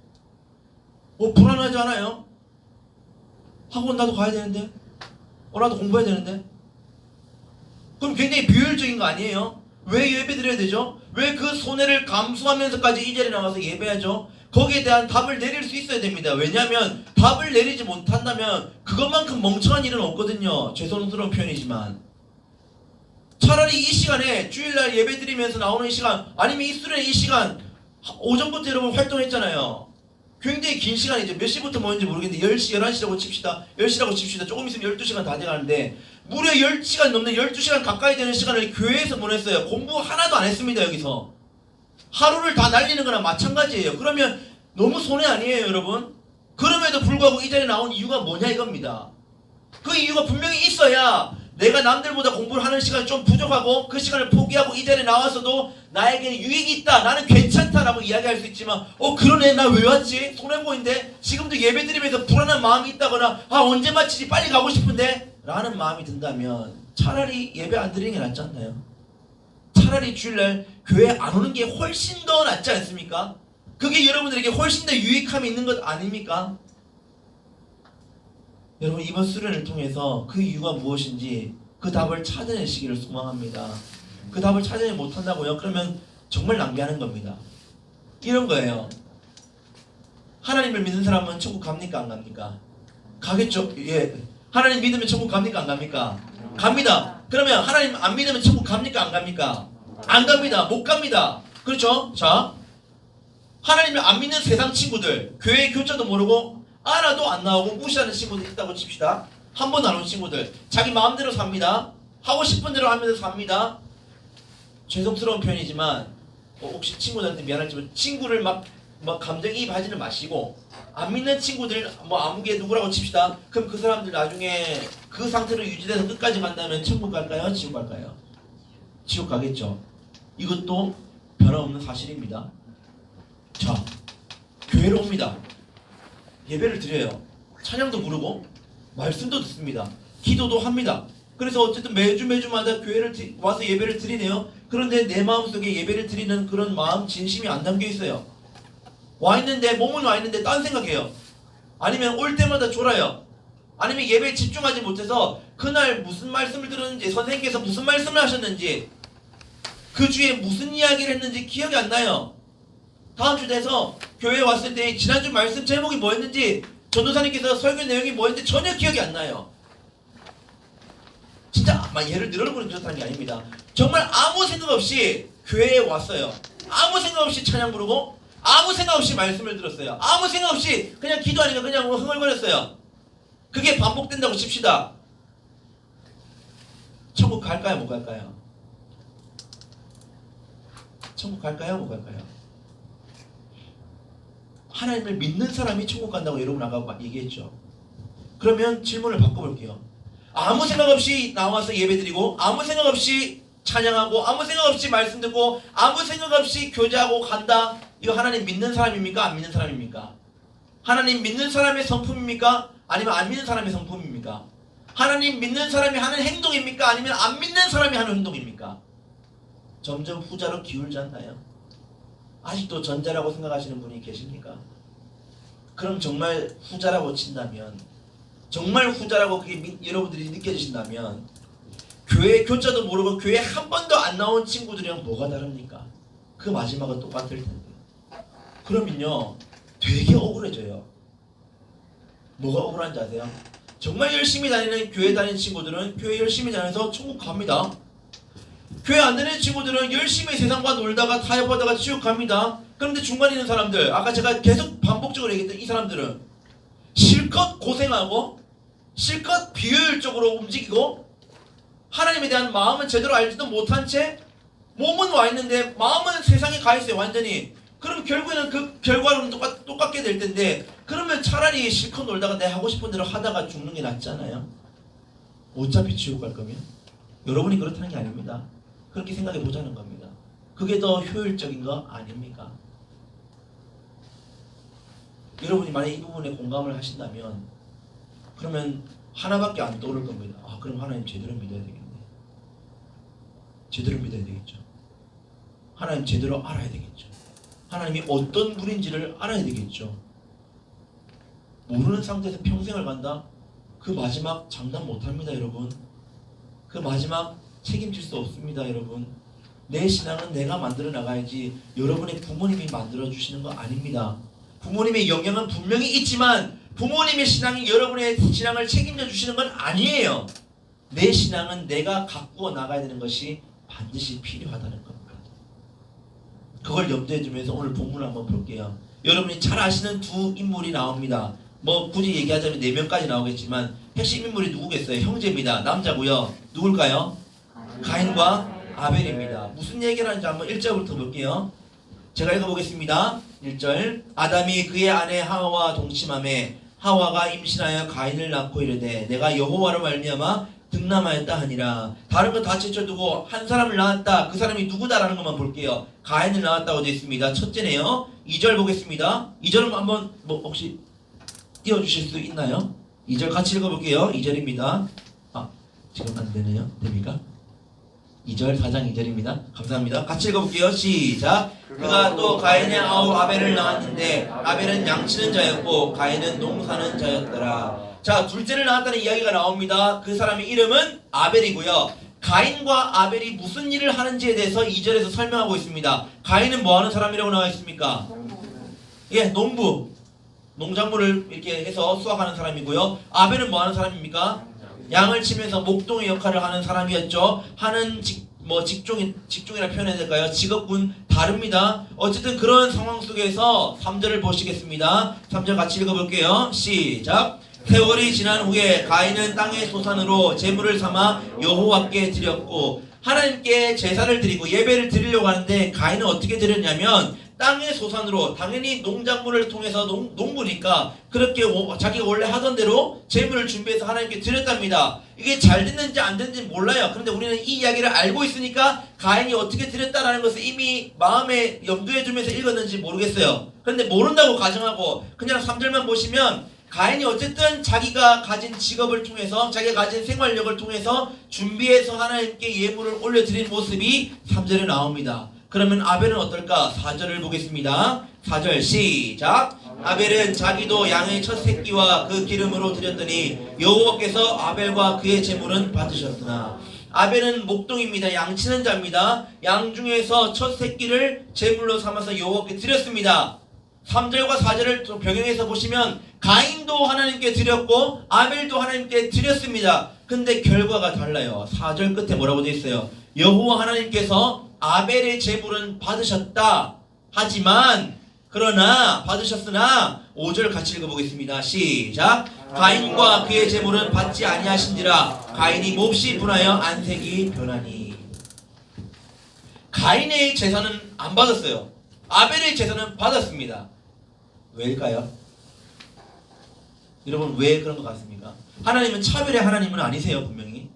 [SPEAKER 1] 뭐 불안하지 않아요? 학원 나도 가야 되는데? 나도 공부해야 되는데? 그럼 굉장히 비효율적인 거 아니에요? 왜 예배 드려야 되죠? 왜 그 손해를 감수하면서까지 이 자리에 나와서 예배하죠? 거기에 대한 답을 내릴 수 있어야 됩니다. 왜냐하면 답을 내리지 못한다면 그것만큼 멍청한 일은 없거든요. 죄송스러운 표현이지만 차라리 이 시간에 주일날 예배 드리면서 나오는 이 시간 아니면 이 수련회 이 시간 오전부터 여러분 활동했잖아요. 굉장히 긴 시간이죠. 몇 시부터 모였는지 모르겠는데 10시, 11시라고 칩시다. 10시라고 칩시다. 조금 있으면 12시간 다 돼가는데 무려 10시간 넘는 12시간 가까이 되는 시간을 교회에서 보냈어요. 공부 하나도 안 했습니다. 여기서. 하루를 다 날리는 거나 마찬가지예요. 그러면 너무 손해 아니에요 여러분? 그럼에도 불구하고 이 자리에 나온 이유가 뭐냐 이겁니다. 그 이유가 분명히 있어야 내가 남들보다 공부를 하는 시간이 좀 부족하고 그 시간을 포기하고 이 자리에 나와서도 나에게는 유익이 있다. 나는 괜찮다라고 이야기할 수 있지만 그러네 나 왜 왔지? 손해보이는데 지금도 예배 드리면서 불안한 마음이 있다거나 언제 마치지 빨리 가고 싶은데 라는 마음이 든다면 차라리 예배 안 드리는 게 낫지 않나요? 차라리 주일날 교회 안 오는 게 훨씬 더 낫지 않습니까? 그게 여러분들에게 훨씬 더 유익함이 있는 것 아닙니까? 여러분 이번 수련을 통해서 그 이유가 무엇인지 그 답을 찾아내시기를 소망합니다. 그 답을 찾아내지 못한다고요? 그러면 정말 낭비하는 겁니다. 이런 거예요. 하나님을 믿는 사람은 천국 갑니까 안 갑니까? 가겠죠. 예. 하나님 믿으면 천국 갑니까 안 갑니까? 갑니다. 그러면 하나님 안 믿으면 천국 갑니까 안 갑니까? 안 갑니다. 못 갑니다. 그렇죠? 자, 하나님을 안 믿는 세상 친구들, 교회 교자도 모르고 알아도 안 나오고 무시하는 친구들 있다고 칩시다. 한 번 안 온 친구들, 자기 마음대로 삽니다. 하고 싶은 대로 하면서 삽니다. 죄송스러운 표현이지만 혹시 친구들한테 미안하지만 친구를 막 감정이입하지는 마시고 안 믿는 친구들 아무개 누구라고 칩시다. 그럼 그 사람들 나중에 그 상태로 유지돼서 끝까지 간다면 천국 갈까요? 지옥 갈까요? 지옥 가겠죠. 이것도 변함없는 사실입니다. 자, 교회로 옵니다. 예배를 드려요. 찬양도 부르고 말씀도 듣습니다. 기도도 합니다. 그래서 어쨌든 매주마다 교회를 와서 예배를 드리네요. 그런데 내 마음속에 예배를 드리는 그런 마음 진심이 안 담겨 있어요. 와 있는데 몸은 와 있는데 딴 생각해요. 아니면 올 때마다 졸아요. 아니면 예배에 집중하지 못해서 그날 무슨 말씀을 들었는지 선생님께서 무슨 말씀을 하셨는지 그 주에 무슨 이야기를 했는지 기억이 안 나요. 다음 주 돼서 교회에 왔을 때 지난주 말씀 제목이 뭐였는지 전도사님께서 설교 내용이 뭐였는지 전혀 기억이 안 나요. 진짜 예를 늘어놓고는 그렇다는 게 아닙니다. 정말 아무 생각 없이 교회에 왔어요. 아무 생각 없이 찬양 부르고 아무 생각 없이 말씀을 들었어요. 아무 생각 없이 그냥 기도하니까 그냥 뭐 흥얼거렸어요. 그게 반복된다고 칩시다. 천국 갈까요? 못 갈까요? 천국 갈까요? 못 갈까요? 하나님을 믿는 사람이 천국 간다고 여러분 아까 얘기했죠. 그러면 질문을 바꿔볼게요. 아무 생각 없이 나와서 예배드리고 아무 생각 없이 찬양하고 아무 생각 없이 말씀 듣고 아무 생각 없이 교제하고 간다. 이거 하나님 믿는 사람입니까? 안 믿는 사람입니까? 하나님 믿는 사람의 성품입니까? 아니면 안 믿는 사람의 성품입니까? 하나님 믿는 사람이 하는 행동입니까? 아니면 안 믿는 사람이 하는 행동입니까? 점점 후자로 기울지 않나요? 아직도 전자라고 생각하시는 분이 계십니까? 그럼 정말 후자라고 친다면, 정말 후자라고 그게 여러분들이 느껴지신다면 교회 교자도 모르고 교회 한 번도 안 나온 친구들이랑 뭐가 다릅니까? 그 마지막은 똑같을 텐데. 그러면요 되게 억울해져요. 뭐가 억울한지 아세요? 정말 열심히 다니는 교회 다니는 친구들은 교회 열심히 다녀서 천국 갑니다. 교회 안 다니는 친구들은 열심히 세상과 놀다가 타협하다가 지옥 갑니다. 그런데 중간에 있는 사람들, 아까 제가 계속 반복적으로 얘기했던 이 사람들은 실컷 고생하고 실컷 비효율적으로 움직이고 하나님에 대한 마음은 제대로 알지도 못한 채 몸은 와 있는데 마음은 세상에 가 있어요. 완전히. 그럼 결국에는 그 결과로는 똑같게 될 텐데, 그러면 차라리 실컷 놀다가 내 하고 싶은 대로 하다가 죽는 게 낫지 않아요? 어차피 지옥 갈 거면. 여러분이 그렇다는 게 아닙니다. 그렇게 생각해 보자는 겁니다. 그게 더 효율적인 거 아닙니까? 여러분이 만약에 이 부분에 공감을 하신다면 그러면 하나밖에 안 떠오를 겁니다. 아, 그럼 하나님 제대로 믿어야 되겠네. 제대로 믿어야 되겠죠. 하나님 제대로 알아야 되겠죠. 하나님이 어떤 분인지를 알아야 되겠죠. 모르는 상태에서 평생을 간다? 그 마지막 장담 못합니다, 여러분. 그 마지막 책임질 수 없습니다, 여러분. 내 신앙은 내가 만들어 나가야지 여러분의 부모님이 만들어 주시는 거 아닙니다. 부모님의 영향은 분명히 있지만 부모님의 신앙이 여러분의 신앙을 책임져 주시는 건 아니에요. 내 신앙은 내가 가꾸어 나가야 되는 것이 반드시 필요하다는 겁니다. 그걸 염두에 두면서 오늘 본문을 한번 볼게요. 여러분이 잘 아시는 두 인물이 나옵니다. 뭐 굳이 얘기하자면 4명까지 나오겠지만 핵심 인물이 누구겠어요? 형제입니다. 남자고요. 누굴까요? 가인과 아벨입니다. 무슨 얘기를 하는지 한번 1절부터 볼게요. 제가 읽어보겠습니다. 1절. 아담이 그의 아내 하와와 동침하매 하와가 임신하여 가인을 낳고 이르되 내가 여호와로 말미암아 득남하였다 하니라. 다른 거 다 제쳐두고 한 사람을 낳았다. 그 사람이 누구다라는 것만 볼게요. 가인을 낳았다고 되어 있습니다. 첫째네요. 2절 보겠습니다. 2절은 한번 뭐 혹시 띄워주실 수 있나요? 2절 같이 읽어볼게요. 2절입니다. 아, 지금 안 되네요. 됩니까? 2절 4장 2절입니다. 감사합니다. 같이 읽어볼게요. 시작. 그가 또 가인의 아우 아벨을 낳았는데 아벨은 양치는 자였고 가인은 농사는 자였더라. 자, 둘째를 낳았다는 이야기가 나옵니다. 그 사람의 이름은 아벨이고요. 가인과 아벨이 무슨 일을 하는지에 대해서 2절에서 설명하고 있습니다. 가인은 뭐 하는 사람이라고 나와 있습니까? 예, 농부. 농작물을 이렇게 해서 수확하는 사람이고요. 아벨은 뭐 하는 사람입니까? 양을 치면서 목동의 역할을 하는 사람이었죠. 하는 직종이라 표현해야 될까요? 직업군 다릅니다. 어쨌든 그런 상황 속에서 3절을 보시겠습니다. 3절 같이 읽어볼게요. 시작. 세월이 지난 후에 가인은 땅의 소산으로 제물을 삼아 여호와께 드렸고, 하나님께 제사를 드리고 예배를 드리려고 하는데 가인은 어떻게 드렸냐면 땅의 소산으로, 당연히 농작물을 통해서 농부니까 그렇게 자기가 원래 하던 대로 제물을 준비해서 하나님께 드렸답니다. 이게 잘 됐는지 안 됐는지 몰라요. 그런데 우리는 이 이야기를 알고 있으니까 가인이 어떻게 드렸다라는 것을 이미 마음에 염두에 두면서 읽었는지 모르겠어요. 그런데 모른다고 가정하고 그냥 3절만 보시면 가인이 어쨌든 자기가 가진 직업을 통해서, 자기가 가진 생활력을 통해서 준비해서 하나님께 예물을 올려드린 모습이 3절에 나옵니다. 그러면 아벨은 어떨까? 4절을 보겠습니다. 4절 시작. 아벨은 자기도 양의 첫 새끼와 그 기름으로 드렸더니 여호와께서 아벨과 그의 제물은 받으셨으나. 아벨은 목동입니다. 양치는 자입니다. 양 중에서 첫 새끼를 제물로 삼아서 여호와께 드렸습니다. 3절과 4절을 좀 병행해서 보시면 가인도 하나님께 드렸고 아벨도 하나님께 드렸습니다. 근데 결과가 달라요. 4절 끝에 뭐라고 되어 있어요? 여호와 하나님께서 아벨의 제물은 받으셨다. 하지만 그러나 받으셨으나 5절 같이 읽어보겠습니다. 시작. 가인과 그의 제물은 받지 아니하신지라 가인이 몹시 분하여 안색이 변하니. 가인의 제사는 안 받았어요. 아벨의 제사는 받았습니다. 왜일까요? 여러분 왜 그런 것 같습니까? 하나님은 차별의 하나님은 아니세요. 분명히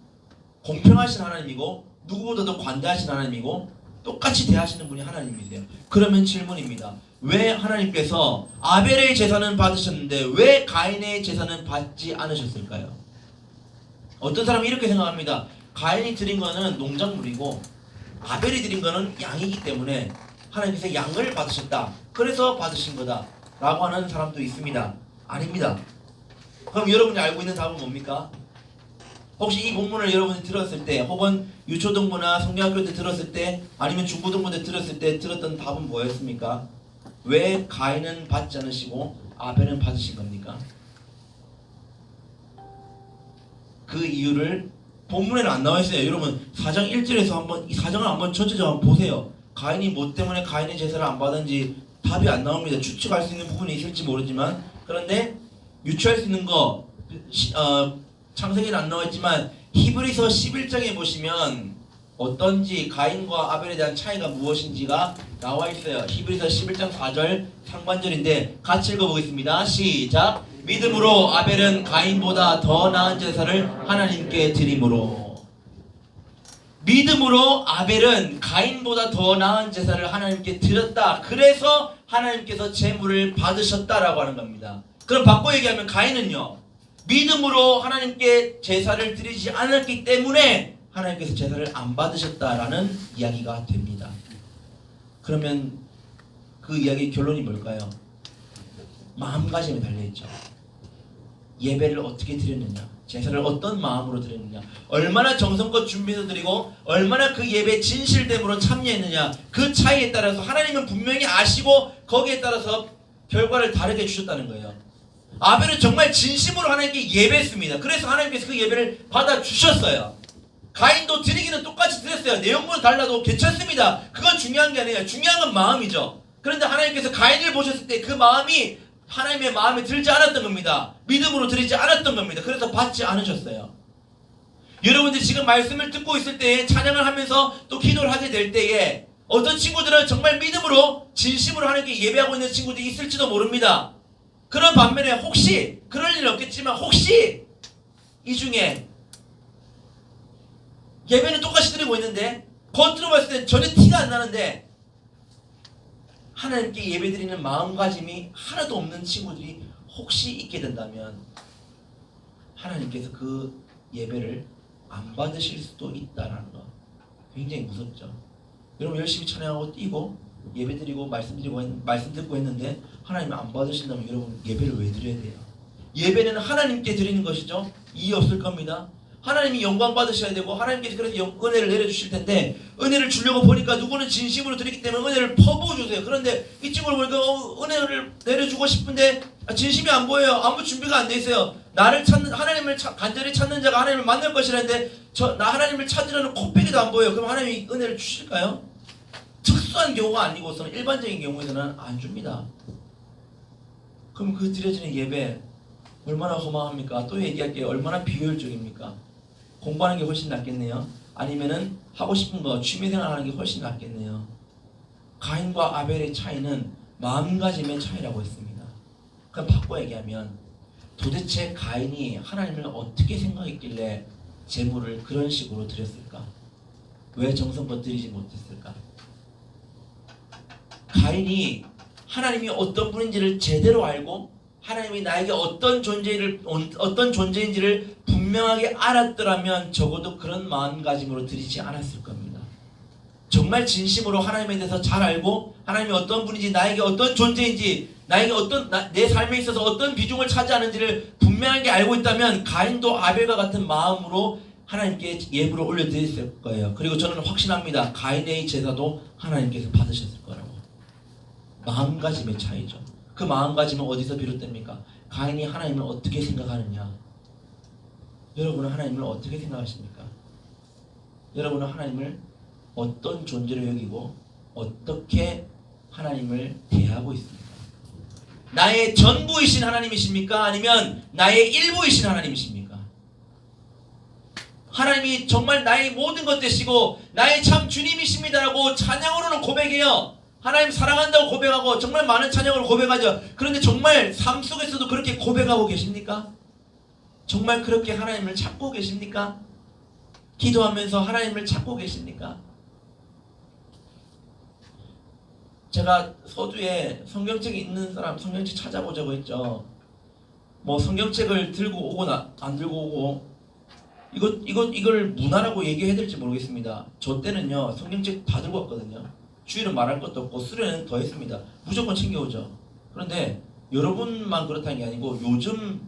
[SPEAKER 1] 공평하신 하나님이고 누구보다도 관대하신 하나님이고 똑같이 대하시는 분이 하나님이세요. 그러면 질문입니다. 왜 하나님께서 아벨의 제사는 받으셨는데 왜 가인의 제사는 받지 않으셨을까요? 어떤 사람이 이렇게 생각합니다. 가인이 드린 거는 농작물이고 아벨이 드린 거는 양이기 때문에 하나님께서 양을 받으셨다. 그래서 받으신 거다 라고 하는 사람도 있습니다. 아닙니다. 그럼 여러분이 알고 있는 답은 뭡니까? 혹시 이 본문을 여러분이 들었을 때 혹은 유초등부나 성경학교 때 들었을 때 아니면 중고등부 때 들었을 때 들었던 답은 뭐였습니까? 왜 가인은 받지 않으시고 아벨은 받으신 겁니까? 그 이유를 본문에는 안 나와 있어요. 여러분 4장 1절에서 한번 이 4장을 한번 전체적으로 한번 보세요. 가인이 뭐 때문에 가인의 제사를 안 받은지 답이 안 나옵니다. 추측할 수 있는 부분이 있을지 모르지만 그런데 유추할 수 있는 거 창세기는 안 나와 있지만 히브리서 11장에 보시면 어떤지 가인과 아벨에 대한 차이가 무엇인지가 나와 있어요. 히브리서 11장 4절 상반절인데 같이 읽어보겠습니다. 시작. 믿음으로 아벨은 가인보다 더 나은 제사를 하나님께 드림으로. 믿음으로 아벨은 가인보다 더 나은 제사를 하나님께 드렸다. 그래서 하나님께서 제물을 받으셨다라고 하는 겁니다. 그럼 바꿔 얘기하면 가인은요, 믿음으로 하나님께 제사를 드리지 않았기 때문에 하나님께서 제사를 안 받으셨다라는 이야기가 됩니다. 그러면 그 이야기의 결론이 뭘까요? 마음가짐에 달려있죠. 예배를 어떻게 드렸느냐, 제사를 어떤 마음으로 드렸느냐, 얼마나 정성껏 준비해서 드리고 얼마나 그 예배에 진실됨으로 참여했느냐, 그 차이에 따라서 하나님은 분명히 아시고 거기에 따라서 결과를 다르게 주셨다는 거예요. 아벨은 정말 진심으로 하나님께 예배했습니다. 그래서 하나님께서 그 예배를 받아주셨어요. 가인도 드리기는 똑같이 드렸어요. 내용물은 달라도 괜찮습니다. 그건 중요한 게 아니에요. 중요한 건 마음이죠. 그런데 하나님께서 가인을 보셨을 때 그 마음이 하나님의 마음에 들지 않았던 겁니다. 믿음으로 드리지 않았던 겁니다. 그래서 받지 않으셨어요. 여러분들이 지금 말씀을 듣고 있을 때에 찬양을 하면서 또 기도를 하게 될 때에 어떤 친구들은 정말 믿음으로 진심으로 하나님께 예배하고 있는 친구들이 있을지도 모릅니다. 그런 반면에 혹시 그럴 일은 없겠지만 혹시 이 중에 예배는 똑같이 드리고 있는데 겉으로 봤을 때 전혀 티가 안 나는데 하나님께 예배드리는 마음가짐이 하나도 없는 친구들이 혹시 있게 된다면 하나님께서 그 예배를 안 받으실 수도 있다는 거 굉장히 무섭죠. 여러분 열심히 찬양하고 뛰고 예배드리고 말씀 듣고 했는데 하나님이 안 받으신다면 여러분 예배를 왜 드려야 돼요? 예배는 하나님께 드리는 것이죠. 이해 없을 겁니다. 하나님이 영광 받으셔야 되고 하나님께서 그래서 은혜를 내려주실 텐데 은혜를 주려고 보니까 누구는 진심으로 드리기 때문에 은혜를 퍼부어주세요. 그런데 이 친구를 보니까 은혜를 내려주고 싶은데 진심이 안 보여요. 아무 준비가 안 돼 있어요. 나를 찾는 하나님을 간절히 찾는 자가 하나님을 만날 것이라는데 나 하나님을 찾으려는 코빼기도 안 보여요. 그럼 하나님이 은혜를 주실까요? 특수한 경우가 아니고서는 일반적인 경우에는 안 줍니다. 그럼 그 드려지는 예배 얼마나 허망합니까? 또 얘기할게요. 얼마나 비효율적입니까? 공부하는 게 훨씬 낫겠네요. 아니면은 하고 싶은 거 취미생활 하는 게 훨씬 낫겠네요. 가인과 아벨의 차이는 마음가짐의 차이라고 했습니다. 그럼 바꿔 얘기하면 도대체 가인이 하나님을 어떻게 생각했길래 제물을 그런 식으로 드렸을까? 왜 정성껏 드리지 못했을까? 가인이 하나님이 어떤 분인지를 제대로 알고 하나님이 나에게 어떤 존재인지를 분명하게 알았더라면 적어도 그런 마음가짐으로 드리지 않았을 겁니다. 정말 진심으로 하나님에 대해서 잘 알고 하나님이 어떤 분인지 나에게 어떤 존재인지 나에게 내 삶에 있어서 어떤 비중을 차지하는지를 분명하게 알고 있다면 가인도 아벨과 같은 마음으로 하나님께 예물을 올려드렸을 거예요. 그리고 저는 확신합니다. 가인의 제사도 하나님께서 받으셨을 거라고. 마음가짐의 차이죠. 그 마음가짐은 어디서 비롯됩니까? 가인이 하나님을 어떻게 생각하느냐? 여러분은 하나님을 어떻게 생각하십니까? 여러분은 하나님을 어떤 존재로 여기고 어떻게 하나님을 대하고 있습니까? 나의 전부이신 하나님이십니까? 아니면 나의 일부이신 하나님이십니까? 하나님이 정말 나의 모든 것 되시고 나의 참 주님이십니다라고 찬양으로는 고백해요. 하나님 사랑한다고 고백하고 정말 많은 찬양을 고백하죠. 그런데 정말 삶 속에서도 그렇게 고백하고 계십니까? 정말 그렇게 하나님을 찾고 계십니까? 기도하면서 하나님을 찾고 계십니까? 제가 서두에 성경책이 있는 사람 성경책 찾아보자고 했죠. 뭐 성경책을 들고 오거나 안 들고 오고 이걸 문화라고 얘기해야 될지 모르겠습니다. 저 때는요 성경책 다 들고 왔거든요. 주일은 말할 것도 없고 수련은 더 했습니다. 무조건 챙겨오죠. 그런데 여러분만 그렇다는 게 아니고 요즘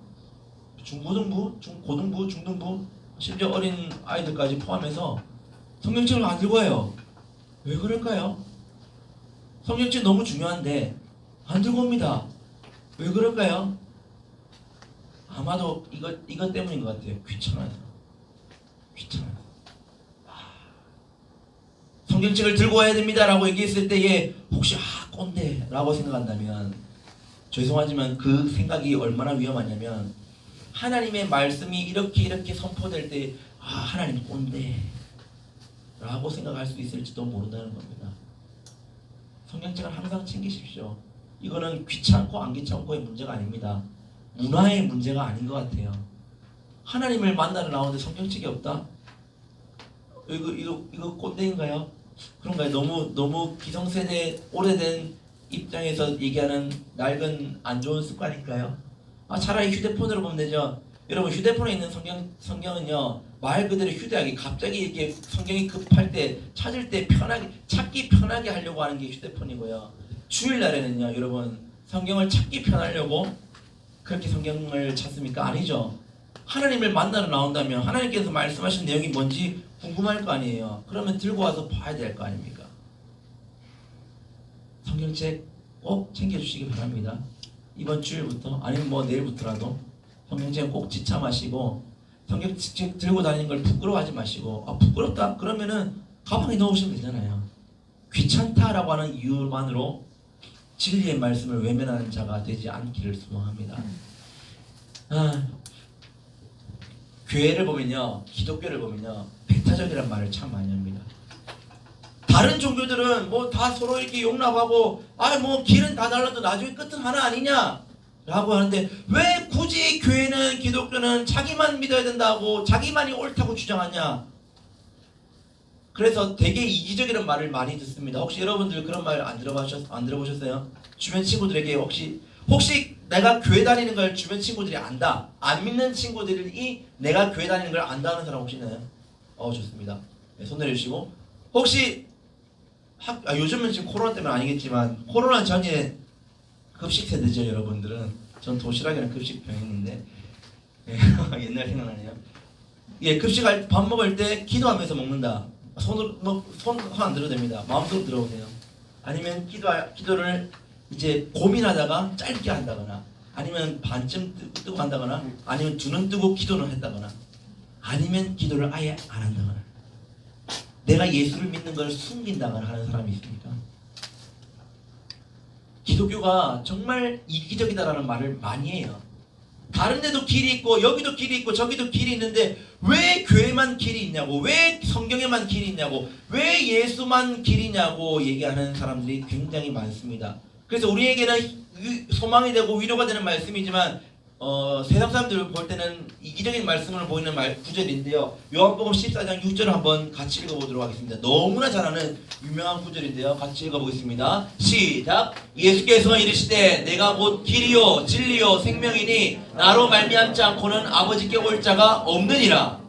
[SPEAKER 1] 중고등부, 고등부, 중등부 심지어 어린 아이들까지 포함해서 성경책을 안 들고 와요. 왜 그럴까요? 성경책 너무 중요한데 안 들고 옵니다. 왜 그럴까요? 아마도 이것 때문인 것 같아요. 귀찮아서. 성경책을 들고 와야 됩니다 라고 얘기했을 때에 혹시 꼰대 라고 생각한다면 죄송하지만 그 생각이 얼마나 위험하냐면 하나님의 말씀이 이렇게 선포될 때 하나님 꼰대 라고 생각할 수 있을지도 모른다는 겁니다. 성경책을 항상 챙기십시오. 이거는 귀찮고 안 귀찮고의 문제가 아닙니다. 문화의 문제가 아닌 것 같아요. 하나님을 만나러 나오는데 성경책이 없다? 이거 꼰대인가요? 그런가요? 너무 기성세대 오래된 입장에서 얘기하는 낡은 안 좋은 습관일까요? 차라리 휴대폰으로 보면 되죠. 여러분 휴대폰에 있는 성경은요 말 그대로 휴대하기 갑자기 이렇게 성경이 급할 때 찾을 때 편하게 찾기 편하게 하려고 하는 게 휴대폰이고요. 주일날에는요 여러분 성경을 찾기 편하려고 그렇게 성경을 찾습니까? 아니죠. 하나님을 만나러 나온다면 하나님께서 말씀하신 내용이 뭔지 궁금할 거 아니에요. 그러면 들고 와서 봐야 될 거 아닙니까? 성경책 꼭 챙겨주시기 바랍니다. 이번 주일부터 아니면 뭐 내일부터라도 성경책 꼭 지참하시고 성경책 들고 다니는 걸 부끄러워하지 마시고 부끄럽다? 그러면은 가방에 넣으시면 되잖아요. 귀찮다라고 하는 이유만으로 진리의 말씀을 외면하는 자가 되지 않기를 소망합니다. 교회를 보면요 기독교를 보면요 배타적이란 말을 참 많이 합니다. 다른 종교들은 뭐 다 서로 이렇게 용납하고 뭐 길은 다 달라도 나중에 끝은 하나 아니냐 라고 하는데 왜 굳이 교회는 기독교는 자기만 믿어야 된다고 자기만이 옳다고 주장하냐. 그래서 되게 이기적이라는 말을 많이 듣습니다. 혹시 여러분들 그런 말 안 들어보셨어요? 주변 친구들에게 혹시 내가 교회 다니는 걸 주변 친구들이 안다. 안 믿는 친구들이 내가 교회 다니는 걸 안다는 사람 혹시 있나요? 좋습니다. 네, 손 내려주시고 혹시 요즘은 지금 코로나 때문에 아니겠지만 코로나 전에 급식 세대죠 여러분들은. 전 도시락이랑 급식 병했는데 옛날 생각나네요. 급식할 밥 먹을 때 기도하면서 먹는다. 손 안 들어도 됩니다. 마음속으로 들어오세요. 아니면 기도를 이제 고민하다가 짧게 한다거나 아니면 반쯤 뜨고 한다거나 아니면 두 눈 뜨고 기도를 했다거나 아니면 기도를 아예 안 한다거나 내가 예수를 믿는 걸 숨긴다거나 하는 사람이 있습니까? 기독교가 정말 이기적이다라는 말을 많이 해요. 다른 데도 길이 있고 여기도 길이 있고 저기도 길이 있는데 왜 교회만 길이 있냐고 왜 성경에만 길이 있냐고 왜 예수만 길이냐고 얘기하는 사람들이 굉장히 많습니다. 그래서 우리에게는 소망이 되고 위로가 되는 말씀이지만 세상 사람들 볼 때는 이기적인 말씀으로 보이는 구절인데요. 요한복음 14장 6절을 한번 같이 읽어보도록 하겠습니다. 너무나 잘 아는 유명한 구절인데요. 같이 읽어보겠습니다. 시작. 예수께서 이르시되 내가 곧 길이요 진리요 생명이니 나로 말미암지 않고는 아버지께 올 자가 없느니라.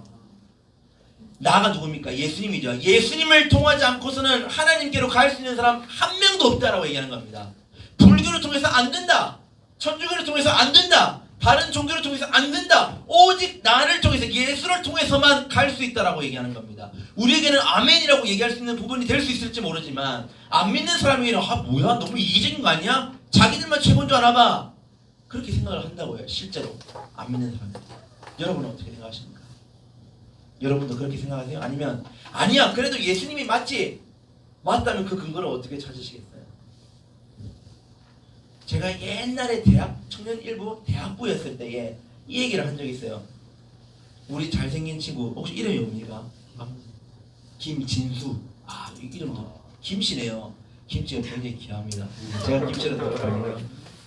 [SPEAKER 1] 나가 누굽니까? 예수님이죠. 예수님을 통하지 않고서는 하나님께로 갈 수 있는 사람 한 명도 없다라고 얘기하는 겁니다. 불교를 통해서 안 된다. 천주교를 통해서 안 된다. 다른 종교를 통해서 안 된다. 오직 나를 통해서 예수를 통해서만 갈 수 있다라고 얘기하는 겁니다. 우리에게는 아멘이라고 얘기할 수 있는 부분이 될 수 있을지 모르지만 안 믿는 사람에게는 뭐야 너무 이기적인 거 아니야? 자기들만 최고인 줄 아나 봐. 그렇게 생각을 한다고요. 실제로 안 믿는 사람들. 여러분은 어떻게 생각하십니까? 여러분도 그렇게 생각하세요? 아니면 아니야 그래도 예수님이 맞지? 맞다면 그 근거를 어떻게 찾으시겠어요? 제가 옛날에 대학 청년일부 대학부였을 때에 이 얘기를 한 적이 있어요. 우리 잘생긴 친구 혹시 이름이 뭡니까? 김진수. 아 이름도 김씨네요. 김씨가 굉장히 귀합니다. 제가 김씨를 들었거든요.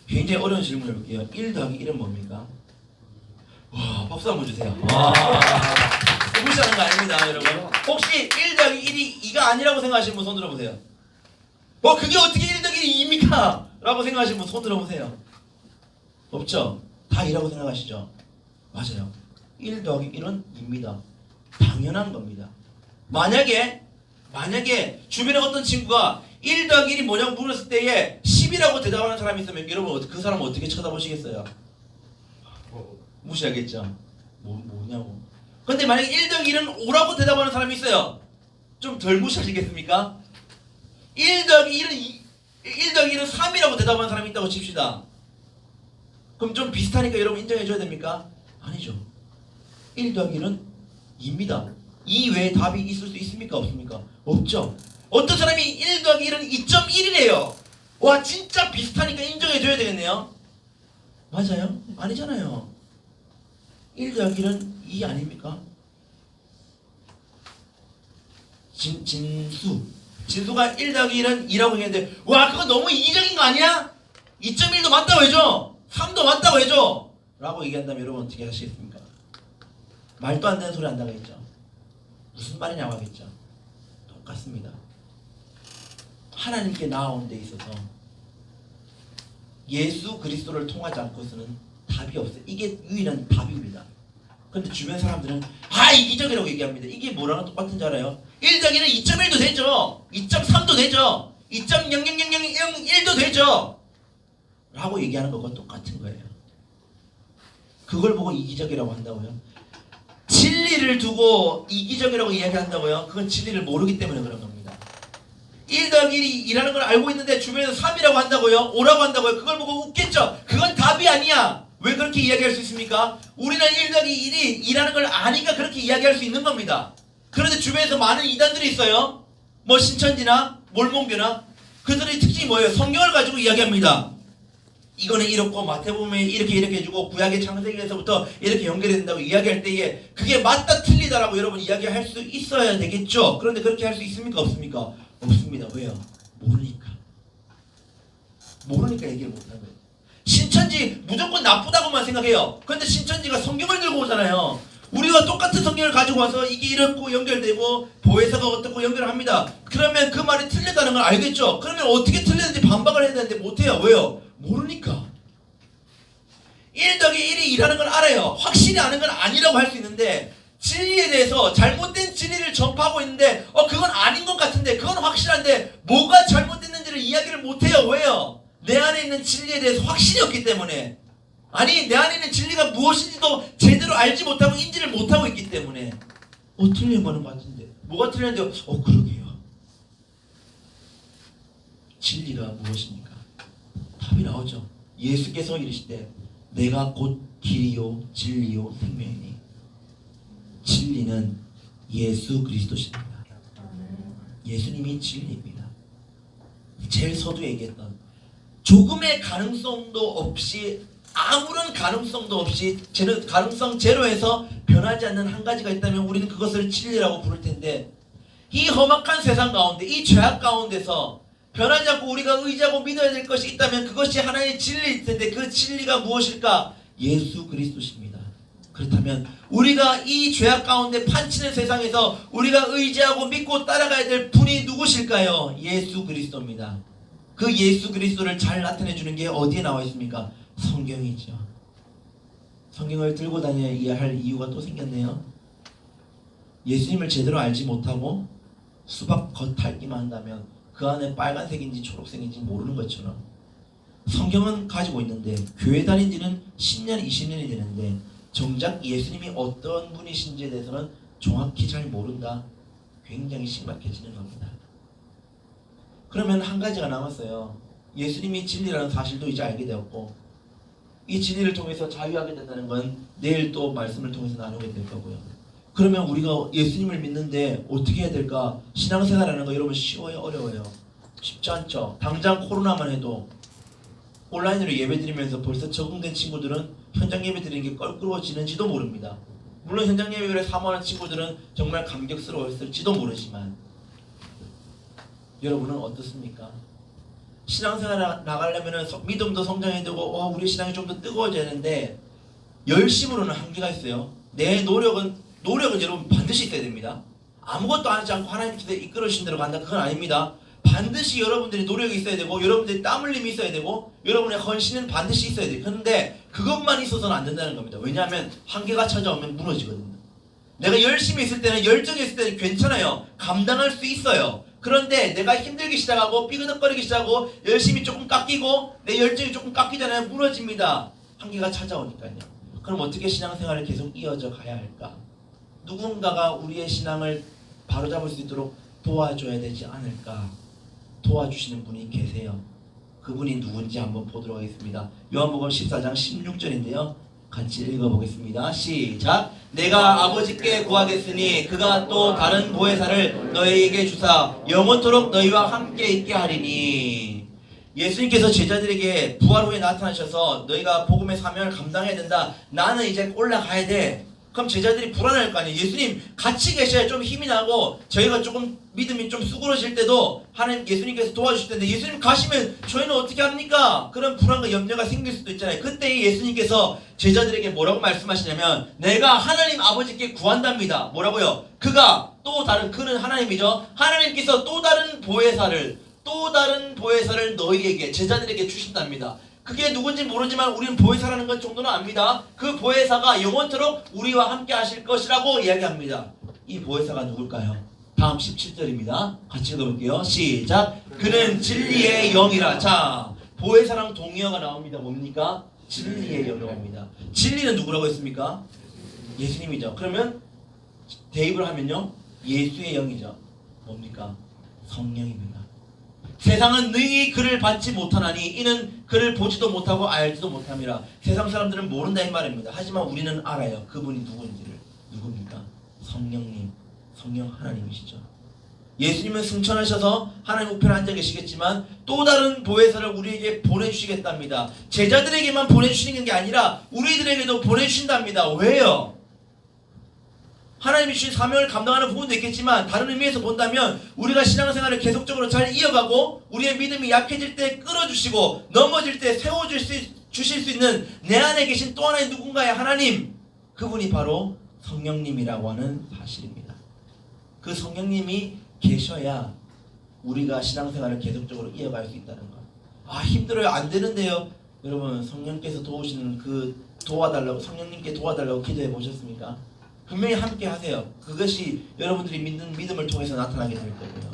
[SPEAKER 1] 굉장히 어려운 질문을 볼게요. 1 더하기 1은 뭡니까? 와 박수 한번 주세요. 와 무시하는 거 아닙니다 여러분. 혹시 1 더하기 1이 2가 아니라고 생각하시는 분 손 들어보세요. 그게 어떻게 1 더하기 2입니까? 라고 생각하시는 분 손 들어보세요. 없죠? 다 2라고 생각하시죠? 맞아요. 1 더하기 1은 2입니다. 당연한 겁니다. 만약에 주변에 어떤 친구가 1 더하기 1이 뭐냐고 물었을 때에 10이라고 대답하는 사람이 있으면 여러분 그 사람은 어떻게 쳐다보시겠어요? 무시하겠죠? 뭐냐고. 근데 만약에 1 더하기 1은 5라고 대답하는 사람이 있어요. 좀 덜 무시하시겠습니까? 1 더하기 1은 3이라고 대답하는 사람이 있다고 칩시다. 그럼 좀 비슷하니까 여러분 인정해줘야 됩니까? 아니죠. 1 더하기 1은 2입니다. 2 외에 답이 있을 수 있습니까? 없습니까? 없죠. 어떤 사람이 1 더하기 1은 2.1이래요. 와 진짜 비슷하니까 인정해줘야 되겠네요. 맞아요? 아니잖아요. 1 더하기 1은 2 아닙니까? 진수가 1 더하기 1은 2라고 했는데 와 그거 너무 이기적인 거 아니야? 2.1도 맞다고 해줘. 3도 맞다고 해줘. 라고 얘기한다면 여러분 어떻게 하시겠습니까? 말도 안 되는 소리 한다고 했죠. 무슨 말이냐고 하겠죠. 똑같습니다. 하나님께 나아온 데 있어서 예수 그리스도를 통하지 않고서는 답이 없어요. 이게 유일한 답입니다. 그런데 주변 사람들은 이기적이라고 얘기합니다. 이게 뭐랑 똑같은 줄 알아요? 1 더하기는 2.1도 되죠. 2.3도 되죠. 2.00001도 되죠. 라고 얘기하는 것과 똑같은 거예요. 그걸 보고 이기적이라고 한다고요? 진리를 두고 이기적이라고 이야기한다고요? 그건 진리를 모르기 때문에 그런 겁니다. 1 더하기 1이라는 걸 알고 있는데 주변에서 3이라고 한다고요? 5라고 한다고요? 그걸 보고 웃겠죠? 그건 답이 아니야. 왜 그렇게 이야기할 수 있습니까? 우리는 1 더하기 1이 2라는 걸 아니까 그렇게 이야기할 수 있는 겁니다. 그런데 주변에서 많은 이단들이 있어요. 뭐 신천지나 몰몬교나 그들의 특징이 뭐예요? 성경을 가지고 이야기합니다. 이거는 이렇고 마태복음에 이렇게 해주고 구약의 창세기에서부터 이렇게 연결이 된다고 이야기할 때에 그게 맞다 틀리다라고 여러분 이야기할 수 있어야 되겠죠. 그런데 그렇게 할 수 있습니까? 없습니까? 없습니다. 왜요? 모르니까 얘기를 못하는 거예요. 신천지 무조건 나쁘다고만 생각해요. 그런데 신천지가 성경을 들고 오잖아요. 우리가 똑같은 성경을 가지고 와서 이게 이렇고 연결되고 보혜사가 어떻고 연결합니다. 그러면 그 말이 틀렸다는 걸 알겠죠. 그러면 어떻게 틀렸는지 반박을 해야 되는데 못해요. 왜요? 모르니까. 1 더하기 1이 2라는 걸 알아요. 확실히 아는 건 아니라고 할 수 있는데 진리에 대해서 잘못된 진리를 전파하고 있는데 그건 아닌 것 같은데 그건 확실한데 뭐가 잘못됐는지를 이야기를 못해요. 왜요? 내 안에 있는 진리에 대해서 확신이 없기 때문에. 아니 내 안에 있는 진리가 무엇인지도 제대로 알지 못하고 인지를 못하고 있기 때문에 틀린 거는 같은데 뭐가 틀렸는데요? 그러게요. 진리가 무엇입니까? 답이 나오죠. 예수께서 이르시되 내가 곧 길이요 진리요 생명이니 진리는 예수 그리스도십니다. 예수님이 진리입니다. 제일 서두에 얘기했던 조금의 가능성도 없이 아무런 가능성도 없이 가능성 제로에서 변하지 않는 한 가지가 있다면 우리는 그것을 진리라고 부를 텐데 이 험악한 세상 가운데 이 죄악 가운데서 변하지 않고 우리가 의지하고 믿어야 될 것이 있다면 그것이 하나의 진리일 텐데 그 진리가 무엇일까? 예수 그리스도십니다. 그렇다면 우리가 이 죄악 가운데 판치는 세상에서 우리가 의지하고 믿고 따라가야 될 분이 누구실까요? 예수 그리스도입니다. 그 예수 그리스도를 잘 나타내 주는 게 어디에 나와 있습니까? 성경이죠. 성경을 들고 다녀야 할 이유가 또 생겼네요. 예수님을 제대로 알지 못하고 수박 겉핥기만 한다면 그 안에 빨간색인지 초록색인지 모르는 것처럼 성경은 가지고 있는데 교회 다닌 지는 10년, 20년이 되는데 정작 예수님이 어떤 분이신지에 대해서는 정확히 잘 모른다. 굉장히 심각해지는 겁니다. 그러면 한 가지가 남았어요. 예수님이 진리라는 사실도 이제 알게 되었고 이 진리를 통해서 자유하게 된다는 건 내일 또 말씀을 통해서 나누게 될 거고요. 그러면 우리가 예수님을 믿는데 어떻게 해야 될까? 신앙생활하는 거 여러분 쉬워요? 어려워요? 쉽지 않죠. 당장 코로나만 해도 온라인으로 예배드리면서 벌써 적응된 친구들은 현장 예배드리는 게 껄끄러워지는지도 모릅니다. 물론 현장 예배를 사모하는 친구들은 정말 감격스러웠을지도 모르지만 여러분은 어떻습니까? 신앙생활 나가려면 믿음도 성장해야 되고 우리 신앙이 좀 더 뜨거워져야 되는데 열심으로는 한계가 있어요. 내 노력은 여러분 반드시 있어야 됩니다. 아무것도 하지 않고 하나님께서 이끌어주신 대로 간다, 그건 아닙니다. 반드시 여러분들이 노력이 있어야 되고 여러분들이 땀 흘림이 있어야 되고 여러분의 헌신은 반드시 있어야 돼요. 그런데 그것만 있어서는 안 된다는 겁니다. 왜냐하면 한계가 찾아오면 무너지거든요. 내가 열심히 있을 때는, 열정이 있을 때는 괜찮아요. 감당할 수 있어요. 그런데 내가 힘들기 시작하고 삐그덕거리기 시작하고 열심히 조금 깎이고 내 열정이 조금 깎이잖아요. 무너집니다. 한계가 찾아오니까요. 그럼 어떻게 신앙생활을 계속 이어져 가야 할까? 누군가가 우리의 신앙을 바로잡을 수 있도록 도와줘야 되지 않을까? 도와주시는 분이 계세요. 그분이 누군지 한번 보도록 하겠습니다. 요한복음 14장 16절인데요. 같이 읽어보겠습니다. 시작. 내가 아버지께 구하겠으니 그가 또 다른 보혜사를 너희에게 주사 영원토록 너희와 함께 있게 하리니. 예수님께서 제자들에게 부활 후에 나타나셔서 너희가 복음의 사명을 감당해야 된다. 나는 이제 올라가야 돼. 그럼 제자들이 불안할 거 아니에요. 예수님 같이 계셔야 좀 힘이 나고 저희가 조금 믿음이 좀 수그러질 때도 하나님 예수님께서 도와주실 텐데 예수님 가시면 저희는 어떻게 합니까? 그런 불안과 염려가 생길 수도 있잖아요. 그때 예수님께서 제자들에게 뭐라고 말씀하시냐면 내가 하나님 아버지께 구한답니다. 뭐라고요? 그가 또 다른, 그는 하나님이죠. 하나님께서 또 다른 보혜사를 너희에게, 제자들에게 주신답니다. 그게 누군지 모르지만 우리는 보혜사라는 것 정도는 압니다. 그 보혜사가 영원토록 우리와 함께 하실 것이라고 이야기합니다. 이 보혜사가 누굴까요? 다음 17절입니다. 같이 읽어볼게요. 시작. 그는 진리의 영이라. 자, 보혜사랑 동의어가 나옵니다. 뭡니까? 진리의 영이랍니다. 진리는 누구라고 했습니까? 예수님이죠. 그러면 대입을 하면요, 예수의 영이죠. 뭡니까? 성령입니다. 세상은 능히 그를 받지 못하나니 이는 그를 보지도 못하고 알지도 못함이라. 세상 사람들은 모른다 이 말입니다. 하지만 우리는 알아요. 그분이 누군지를. 누굽니까? 성령님, 성령 하나님이시죠. 예수님은 승천하셔서 하나님 우편에 앉아 계시겠지만 또 다른 보혜사를 우리에게 보내주시겠답니다. 제자들에게만 보내주시는 게 아니라 우리들에게도 보내주신답니다. 왜요? 하나님이 주신 사명을 감당하는 부분도 있겠지만 다른 의미에서 본다면 우리가 신앙생활을 계속적으로 잘 이어가고 우리의 믿음이 약해질 때 끌어주시고 넘어질 때 세워주실 수 있는 내 안에 계신 또 하나의 누군가의 하나님, 그분이 바로 성령님이라고 하는 사실입니다. 그 성령님이 계셔야 우리가 신앙생활을 계속적으로 이어갈 수 있다는 것. 힘들어요, 안 되는데요. 여러분, 성령께서 도우시는 성령님께 도와달라고 기도해 보셨습니까? 분명히 함께 하세요. 그것이 여러분들이 믿는 믿음을 통해서 나타나게 될 거고요.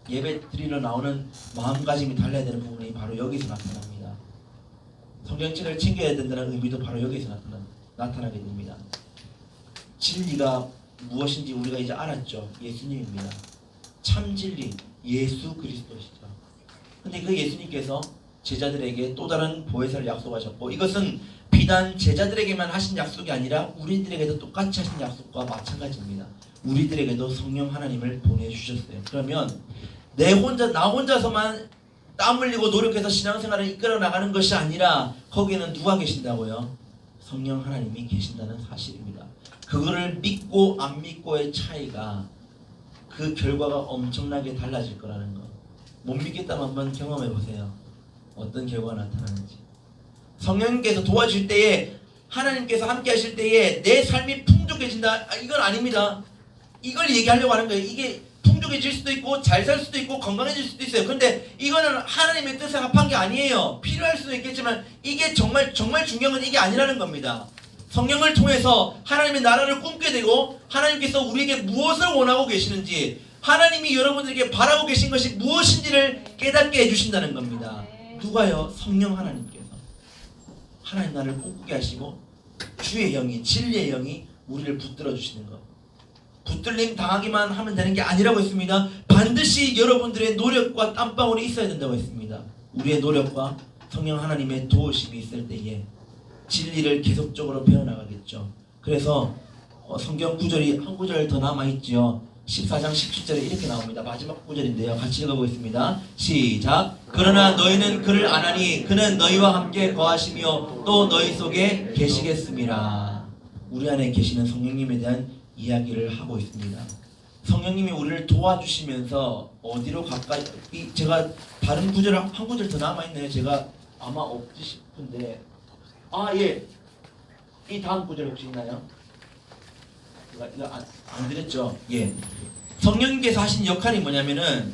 [SPEAKER 1] 예배 드리러 나오는 마음가짐이 달라야 되는 부분이 바로 여기서 나타납니다. 성경책을 챙겨야 된다는 의미도 바로 여기서 나타나게 됩니다. 진리가 무엇인지 우리가 이제 알았죠. 예수님입니다. 참 진리, 예수 그리스도시죠. 근데 그 예수님께서 제자들에게 또 다른 보혜사를 약속하셨고, 이것은 비단 제자들에게만 하신 약속이 아니라 우리들에게도 똑같이 하신 약속과 마찬가지입니다. 우리들에게도 성령 하나님을 보내주셨어요. 그러면 나 혼자서만 땀 흘리고 노력해서 신앙생활을 이끌어 나가는 것이 아니라 거기에는 누가 계신다고요? 성령 하나님이 계신다는 사실입니다. 그거를 믿고 안 믿고의 차이가, 그 결과가 엄청나게 달라질 거라는 거. 못 믿겠다면 한번 경험해 보세요. 어떤 결과가 나타나는지. 성령님께서 도와줄 때에, 하나님께서 함께 하실 때에 내 삶이 풍족해진다, 이건 아닙니다. 이걸 얘기하려고 하는 거예요. 이게 풍족해질 수도 있고 잘 살 수도 있고 건강해질 수도 있어요. 근데 이거는 하나님의 뜻에 합한 게 아니에요. 필요할 수도 있겠지만 이게 정말 중요한 건 이게 아니라는 겁니다. 성령을 통해서 하나님의 나라를 꿈꾸게 되고, 하나님께서 우리에게 무엇을 원하고 계시는지, 하나님이 여러분들에게 바라고 계신 것이 무엇인지를 깨닫게 해주신다는 겁니다. 누가요? 성령 하나님께서. 하나님 나라를 꿈꾸게 하시고 주의 영이, 진리의 영이 우리를 붙들어 주시는 것. 붙들림 당하기만 하면 되는 게 아니라고 했습니다. 반드시 여러분들의 노력과 땀방울이 있어야 된다고 했습니다. 우리의 노력과 성령 하나님의 도우심이 있을 때에 진리를 계속적으로 배워나가겠죠. 그래서 성경 구절이 한 구절 더 남아있죠. 14장 17절에 이렇게 나옵니다. 마지막 구절인데요. 같이 읽어보겠습니다. 시작. 그러나 너희는 그를 안하니 그는 너희와 함께 거하시며 또 너희 속에 계시겠습니다. 우리 안에 계시는 성령님에 대한 이야기를 하고 있습니다. 성령님이 우리를 도와주시면서 어디로 가까이, 제가 다른 구절 한 구절 더 남아있네요. 제가 아마 없지 싶은데, 예, 이 다음 구절 혹시 있나요? 이거 안 드렸죠? 예. 성령님께서 하신 역할이 뭐냐면은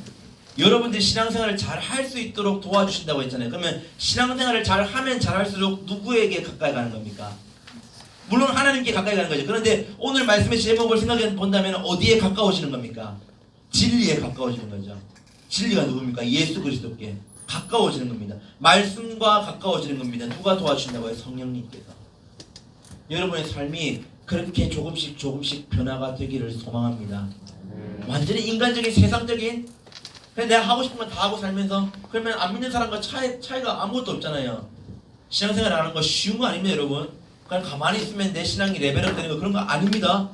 [SPEAKER 1] 여러분들이 신앙생활을 잘 할 수 있도록 도와주신다고 했잖아요. 그러면 신앙생활을 잘 하면 잘할수록 누구에게 가까이 가는 겁니까? 물론 하나님께 가까이 가는 거죠. 그런데 오늘 말씀의 제목을 생각해 본다면 어디에 가까워지는 겁니까? 진리에 가까워지는 거죠. 진리가 누굽니까? 예수 그리스도께 가까워지는 겁니다. 말씀과 가까워지는 겁니다. 누가 도와주신다고요? 성령님께서. 여러분의 삶이 그렇게 조금씩 변화가 되기를 소망합니다. 완전히 인간적인 세상적인 그냥 내가 하고 싶은 건 다 하고 살면서 그러면 안 믿는 사람과 차이가 아무것도 없잖아요. 신앙생활 하는 거 쉬운 거 아닙니다, 여러분. 그냥 가만히 있으면 내 신앙이 레벨업 되는 거 그런 거 아닙니다.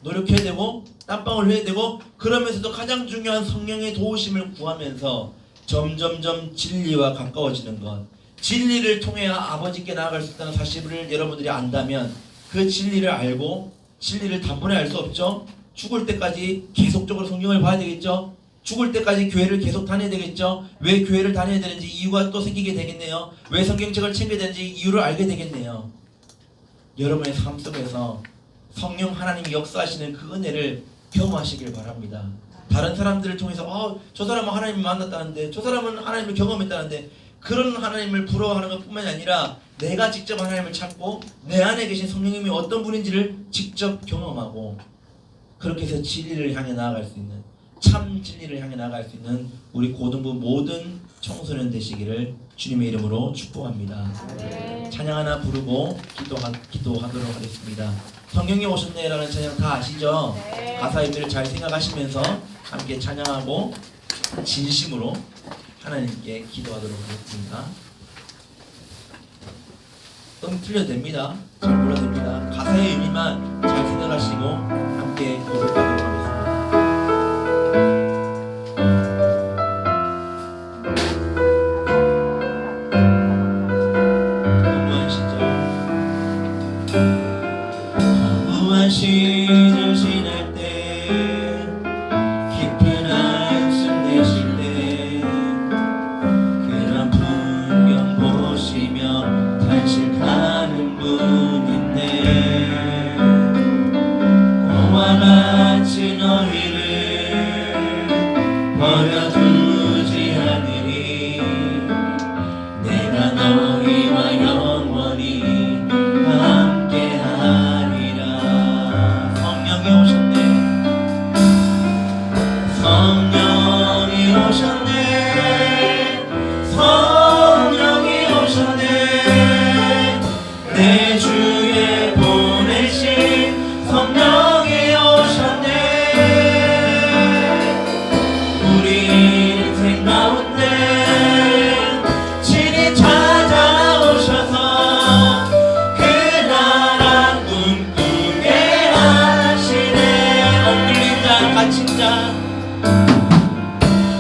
[SPEAKER 1] 노력해야 되고 땀방울 해야 되고 그러면서도 가장 중요한 성령의 도우심을 구하면서 점점점 진리와 가까워지는 것. 진리를 통해야 아버지께 나아갈 수 있다는 사실을 여러분들이 안다면 그 진리를 알고 진리를 단번에 알 수 없죠. 죽을 때까지 계속적으로 성경을 봐야 되겠죠. 죽을 때까지 교회를 계속 다녀야 되겠죠. 왜 교회를 다녀야 되는지 이유가 또 생기게 되겠네요. 왜 성경책을 챙겨야 되는지 이유를 알게 되겠네요. 여러분의 삶 속에서 성령 하나님이 역사하시는 그 은혜를 경험하시길 바랍니다. 다른 사람들을 통해서 저 사람은 하나님을 만났다는데 저 사람은 하나님을 경험했다는데 그런 하나님을 부러워하는 것뿐만이 아니라 내가 직접 하나님을 찾고 내 안에 계신 성령님이 어떤 분인지를 직접 경험하고 그렇게 해서 진리를 향해 나아갈 수 있는 참 진리를 향해 나아갈 수 있는 우리 고등부 모든 청소년 되시기를 주님의 이름으로 축복합니다. 찬양 하나 부르고 기도하도록 하겠습니다. 성령이 오셨네라는 찬양 다 아시죠? 가사 의미를 잘 생각하시면서 함께 찬양하고 진심으로 하나님께 기도하도록 하겠습니다. 틀려도 됩니다. 잘 불러도 됩니다. 가사의 의미만 잘 생각하시고 함께 고백하도록 하겠습니다. 허무한 시절 지날 때 깊은 한숨 내쉴 때 그런 풍경 보시며 탄식하는 분인데 고와 같이 너희를 버려두지 않으리 내가 너희와 영원히 함께하리라. 성령이 오셨네. 성령이 오셨네. 성령이 오셨네. 내 주에 보내신 성령이 오셨네. 우리 인생 가운데 친히 찾아오셔서 그 나라 꿈꾸게 하시네. 억눌린 자 갇힌 자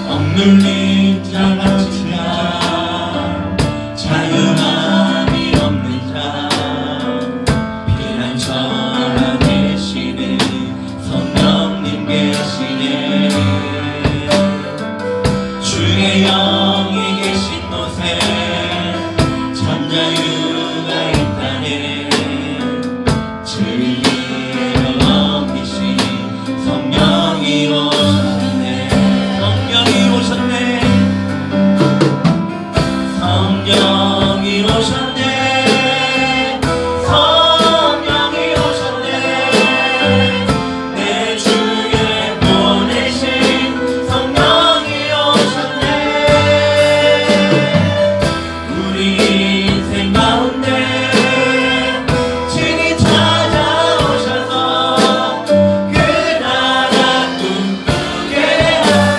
[SPEAKER 1] 억눌린 자 갇힌 자 자유함이 없는 자 피난처가 되시는 성령님 계시네. 주의 영이 계신 곳에 참 자유가 있다네. 진리를 넘기신 성령이 오셨네. 성령이 오셨네. 성령이 오셨네. 성령이 오셨네. 내 주에 보내신 성령이 오셨네. 우리 인생 가운데 친히 찾아오셔서 그 나라 꿈꾸게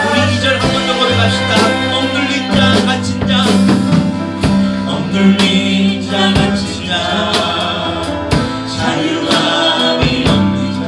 [SPEAKER 1] 우리 2절 한 번 더 고백합시다. 억눌린 자 갇힌 자 억눌린 자 갇힌 자 자유함이 없는 자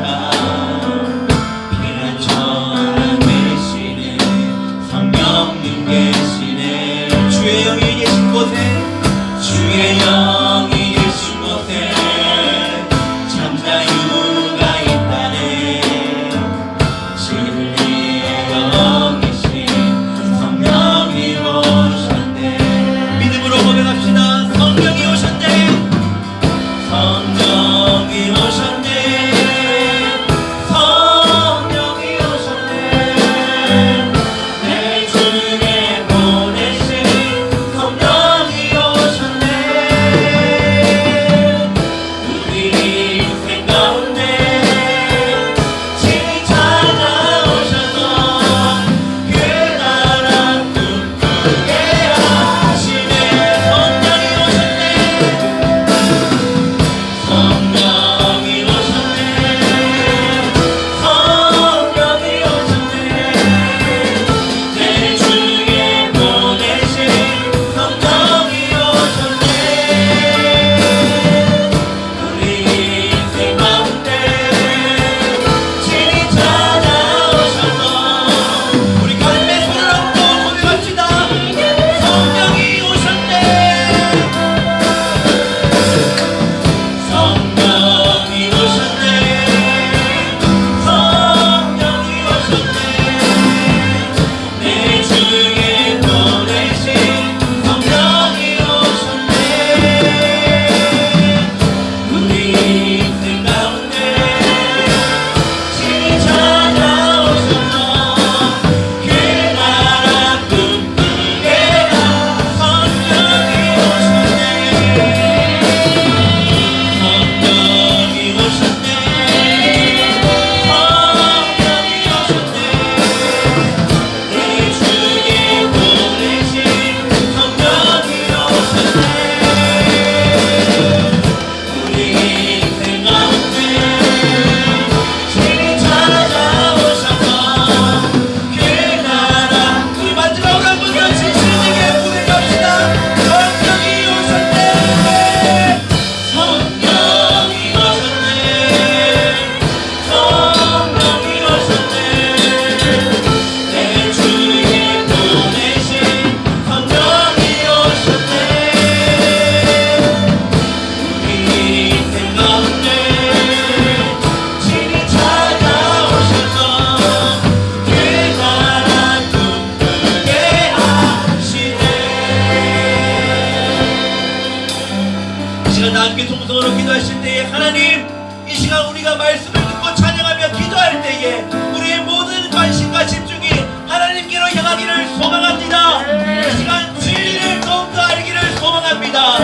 [SPEAKER 1] 다 함께 통성으로 기도하실 때에 하나님 이 시간 우리가 말씀을 듣고 찬양하며 기도할 때에 우리의 모든 관심과 집중이 하나님께로 향하기를 소망합니다. 이 시간 진리를 더욱더 알기를 소망합니다.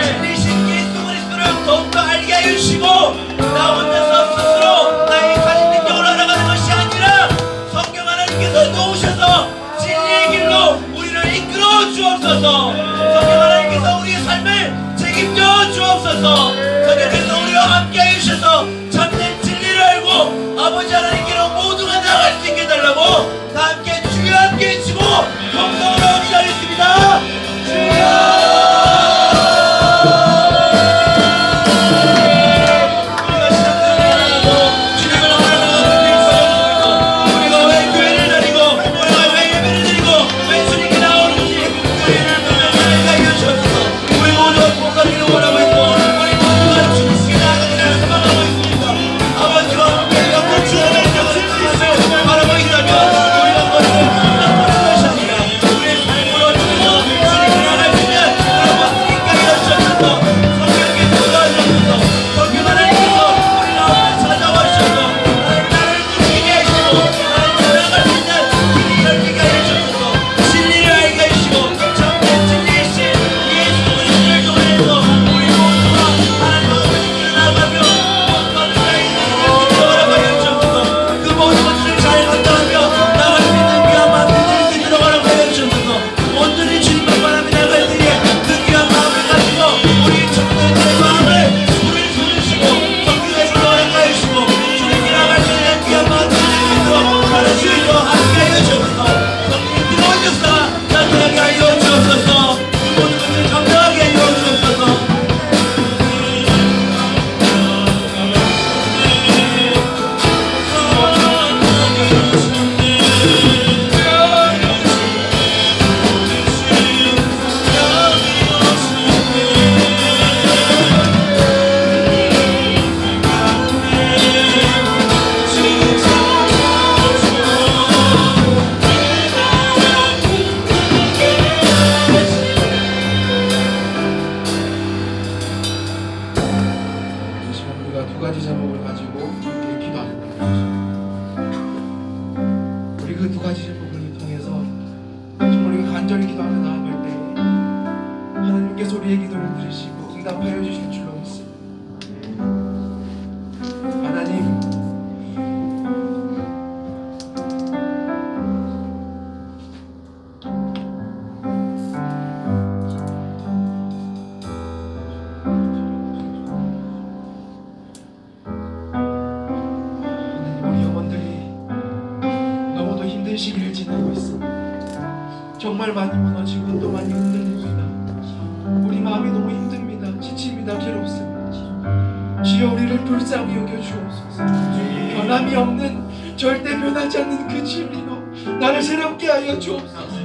[SPEAKER 1] 진리신 예수 그리스도를 더욱더 알게 해주시고 나 혼자서 스스로 나의 가진 능력으로 알아가는 것이 아니라 성경 하나님께서 도우셔서 진리의 길로 우리를 이끌어 주옵소서. 성경 하나님께서 우리의 삶을 책임져 주옵소서. 성령께서 우리와 함께 해주셔서 참된 진리를 알고 아버지 하나님께로 모두가 나아갈 수 있게 해달라고 다 함께 주여 함께 해주시고 통성으로 기다리겠습니다. 주여
[SPEAKER 4] 우리의 기도를 들으시고 응답하여 주실 줄로 믿습니다. 하나님, 우리 영혼들이 너무도 힘든 시기를 지나고 있습니다. 정말 많이 무너지고 또 많이 흔들립니다. 우리 마음이 너무 힘듭니다. 지칩니다. 괴롭습니다. 주여 우리를 불쌍히 여겨 주옵소서. 변함이 없는, 절대 변하지 않는 그 진리로 나를 새롭게 하여 주옵소서.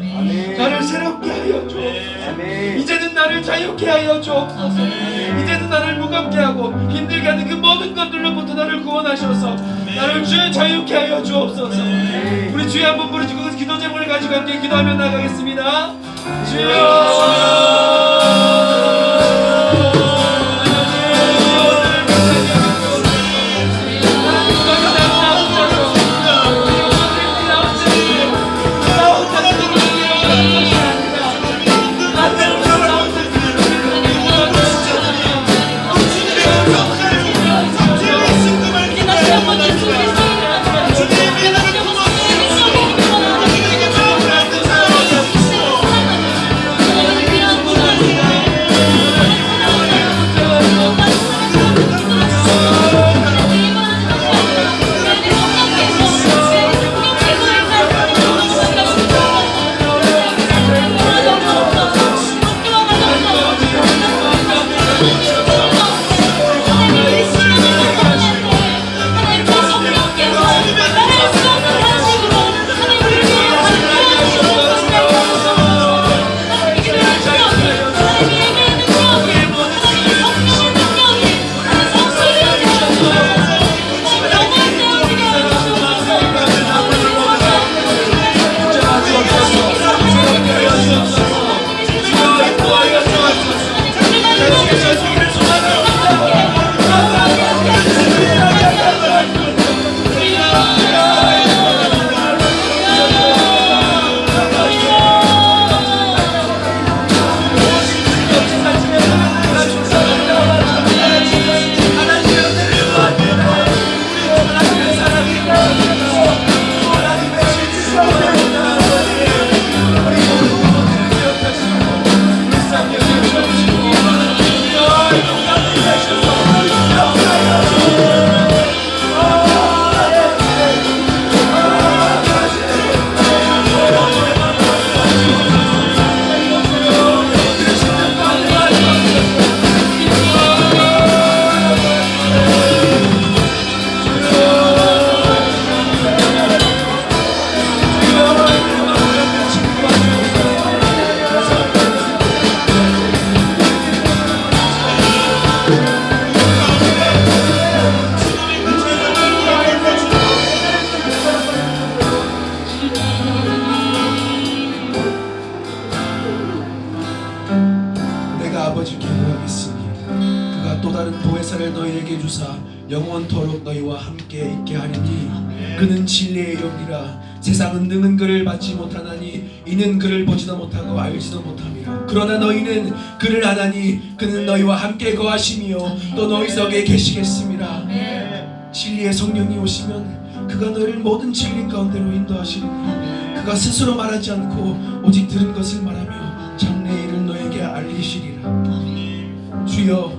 [SPEAKER 4] 나를 새롭게 하여 주옵소서. 이제는 나를 자유케 하여 주옵소서. 이제는 나를 무겁게 하고 힘들게 하는 그 모든 것들로부터 나를 구원하셔서 나를 자유케 하여 주옵소서. 우리 주여 한번 부르시고 그 기도 제목을 가지고 함께 기도하며 나가겠습니다. 주여
[SPEAKER 2] 주님
[SPEAKER 4] 아버지께 구하겠으니 그가 또 다른 보혜사를 너희에게 주사 영원토록 너희와 함께 있게 하리니 그는 진리의 영이라 세상은 능은 그를 받지 못하나니 이는 그를 보지도 못하고 알지도 못함이라. 그러나 너희는 그를 아나니 그는 너희와 함께 거하시며 또 너희 속에 계시겠음이라. 진리의 성령이 오시면 그가 너희를 모든 진리 가운데로 인도하시리니 그가 스스로 말하지 않고 오직 들은 것을 말하며 장래의 일을 너에게 알리시리라. 주여,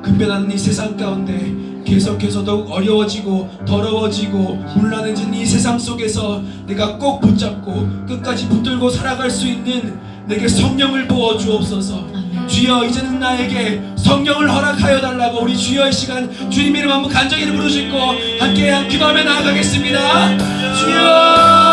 [SPEAKER 4] 급변하는 이 세상 가운데 계속해서 더욱 어려워지고 더러워지고 문란해진 이 세상 속에서 내가 꼭 붙잡고 끝까지 붙들고 살아갈 수 있는 내게 성령을 부어 주옵소서. 주여, 이제는 나에게 성령을 허락하여 달라고 우리 주여의 시간 주님 이름 한번 간절히 부르짖고 함께 기도하며 나아가겠습니다. 주여,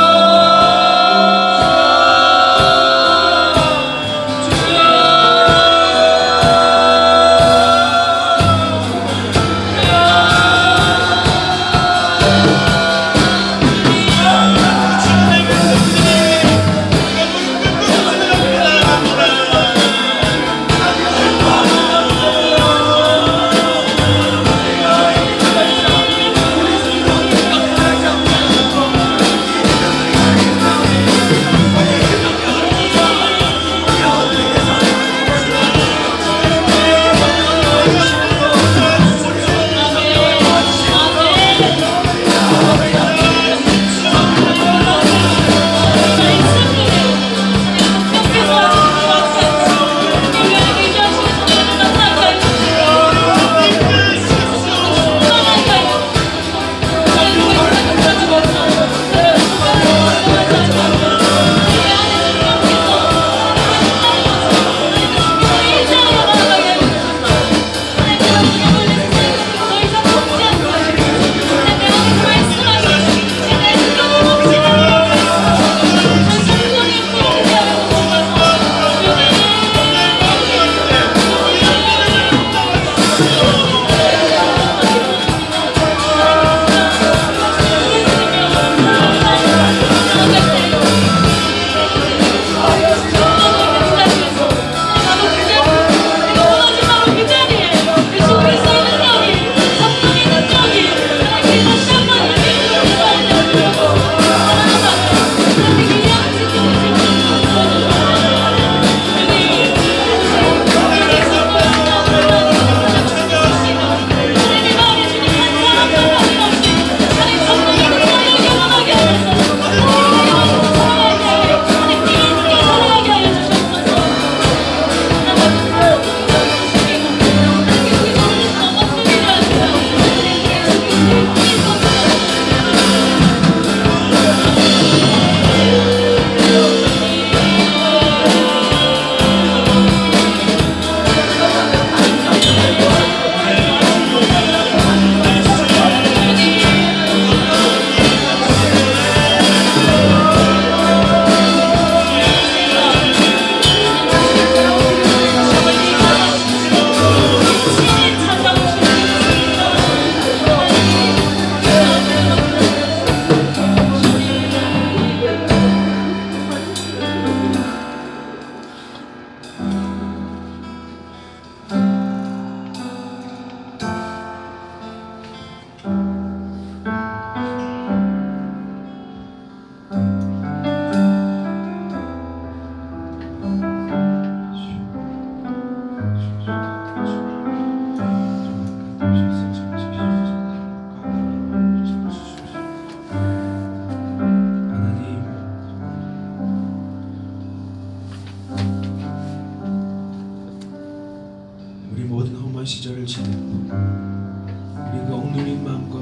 [SPEAKER 4] 시절을 지내고 우리가 억눌린 마음과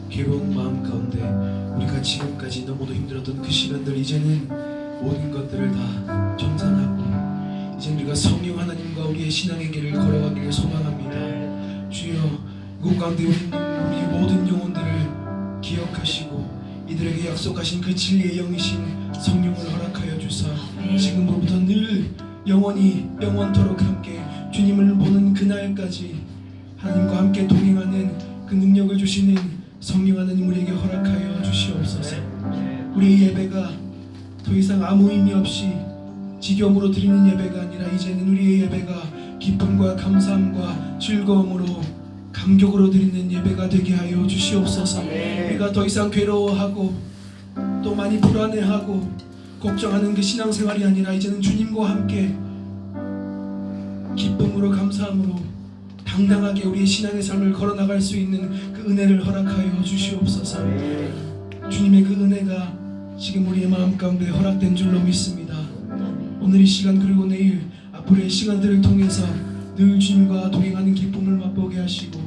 [SPEAKER 4] 괴로운 마음 가운데 우리가 지금까지 너무도 힘들었던 그 시간들 이제는 모든 것들을 다 정산하고 이제 우리가 성령 하나님과 우리의 신앙의 길을 걸어가기를 소망합니다. 주여, 그 가운데 우리 모든 영혼들을 기억하시고 이들에게 약속하신 그 진리의 영이신 성령을 허락하여 주사 지금부터 늘 영원히 영원토록 함께 주님을 보는 그날까지 하나님과 함께 동행하는 그 능력을 주시는 성령 하나님 우리에게 허락하여 주시옵소서. 우리의 예배가 더 이상 아무 의미 없이 지경으로 드리는 예배가 아니라 이제는 우리의 예배가 기쁨과 감사함과 즐거움으로 감격으로 드리는 예배가 되게 하여 주시옵소서. 우리가 더 이상 괴로워하고 또 많이 불안해하고 걱정하는 그 신앙생활이 아니라 이제는 주님과 함께 기쁨으로 감사함으로 당당하게 우리의 신앙의 삶을 걸어나갈 수 있는 그 은혜를 허락하여 주시옵소서. 주님의 그 은혜가 지금 우리의 마음 가운데 허락된 줄로 믿습니다. 오늘 이 시간 그리고 내일 앞으로의 시간들을 통해서 늘 주님과 동행하는 기쁨을 맛보게 하시고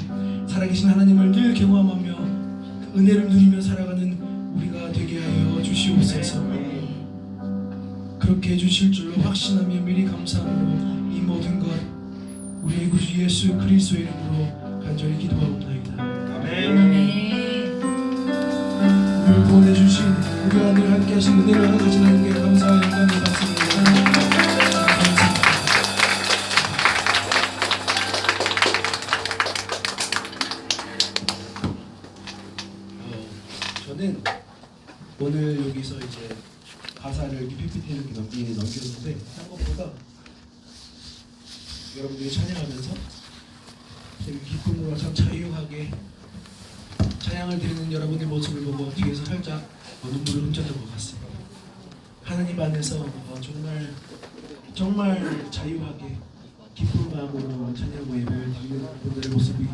[SPEAKER 4] 살아계신 하나님을 늘 경험하며 그 은혜를 누리며 살아가는 우리가 되게 하여 주시옵소서. 그렇게 해주실 줄로 확신하며 미리 감사함으로 이 모든 것 우리의 구주 예수 그리스도의 이름으로 간절히 기도하옵나이다. 우리를 보내주신 우리와 늘 함께하신 은혜를 허락하신 하나님께 감사와 영광을 받습니다. 감사합니다. 저는 오늘 여기서 이제 가사를 이렇게 PPT를 이렇게 넘겼는데 생각보다 여러분들이 찬양하면서 되게 기쁨으로 참 자유하게 찬양을 드리는 여러분의 모습을 보고 뒤에서 살짝 눈물을 훔쳤던 것 같습니다. 하나님 안에서 정말 자유하게 기쁜 마음으로 찬양과 예배를 드리는 분들의 모습이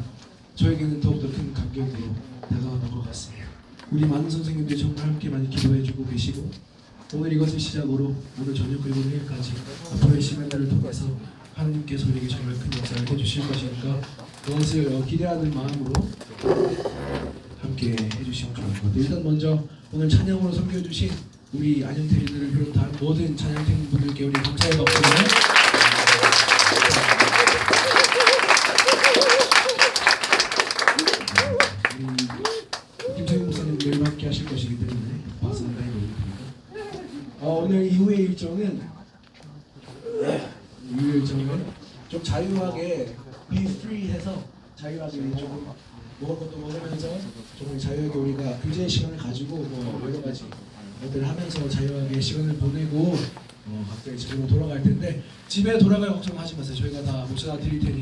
[SPEAKER 4] 저에게는 더욱더 큰 감격으로 다가오는 것 같습니다. 우리 많은 선생님들이 정말 함께 많이 기도해주고 계시고 오늘 이것을 시작으로 오늘 저녁 그리고 내일까지 앞으로의 시간들을 통해서 하나님께서 우리에게 정말 큰 역사를 해주실 것이니까 그것을 기대하는 마음으로 함께 해주시면 좋을 것 같아요. 일단 먼저 오늘 찬양으로 섬겨주신 우리 안영태인들을 비롯한 모든 찬양팀 분들께 우리 감사의 박수를 우리 김태형 목사님들 함께 하실 것이기 때문에 박수 한번 해드립니다. 오늘 이후의 일정은 좀 자유하게 be free 해서 자유하게 조금 먹을 것도 먹으면서 조금 자유하게 우리가 교제의 시간을 가지고 뭐 여러 가지 것들을 하면서 자유하게 시간을 보내고 각자의 집으로 돌아갈 텐데 집에 돌아갈 걱정하지 마세요. 저희가 다 모셔다 드릴 테니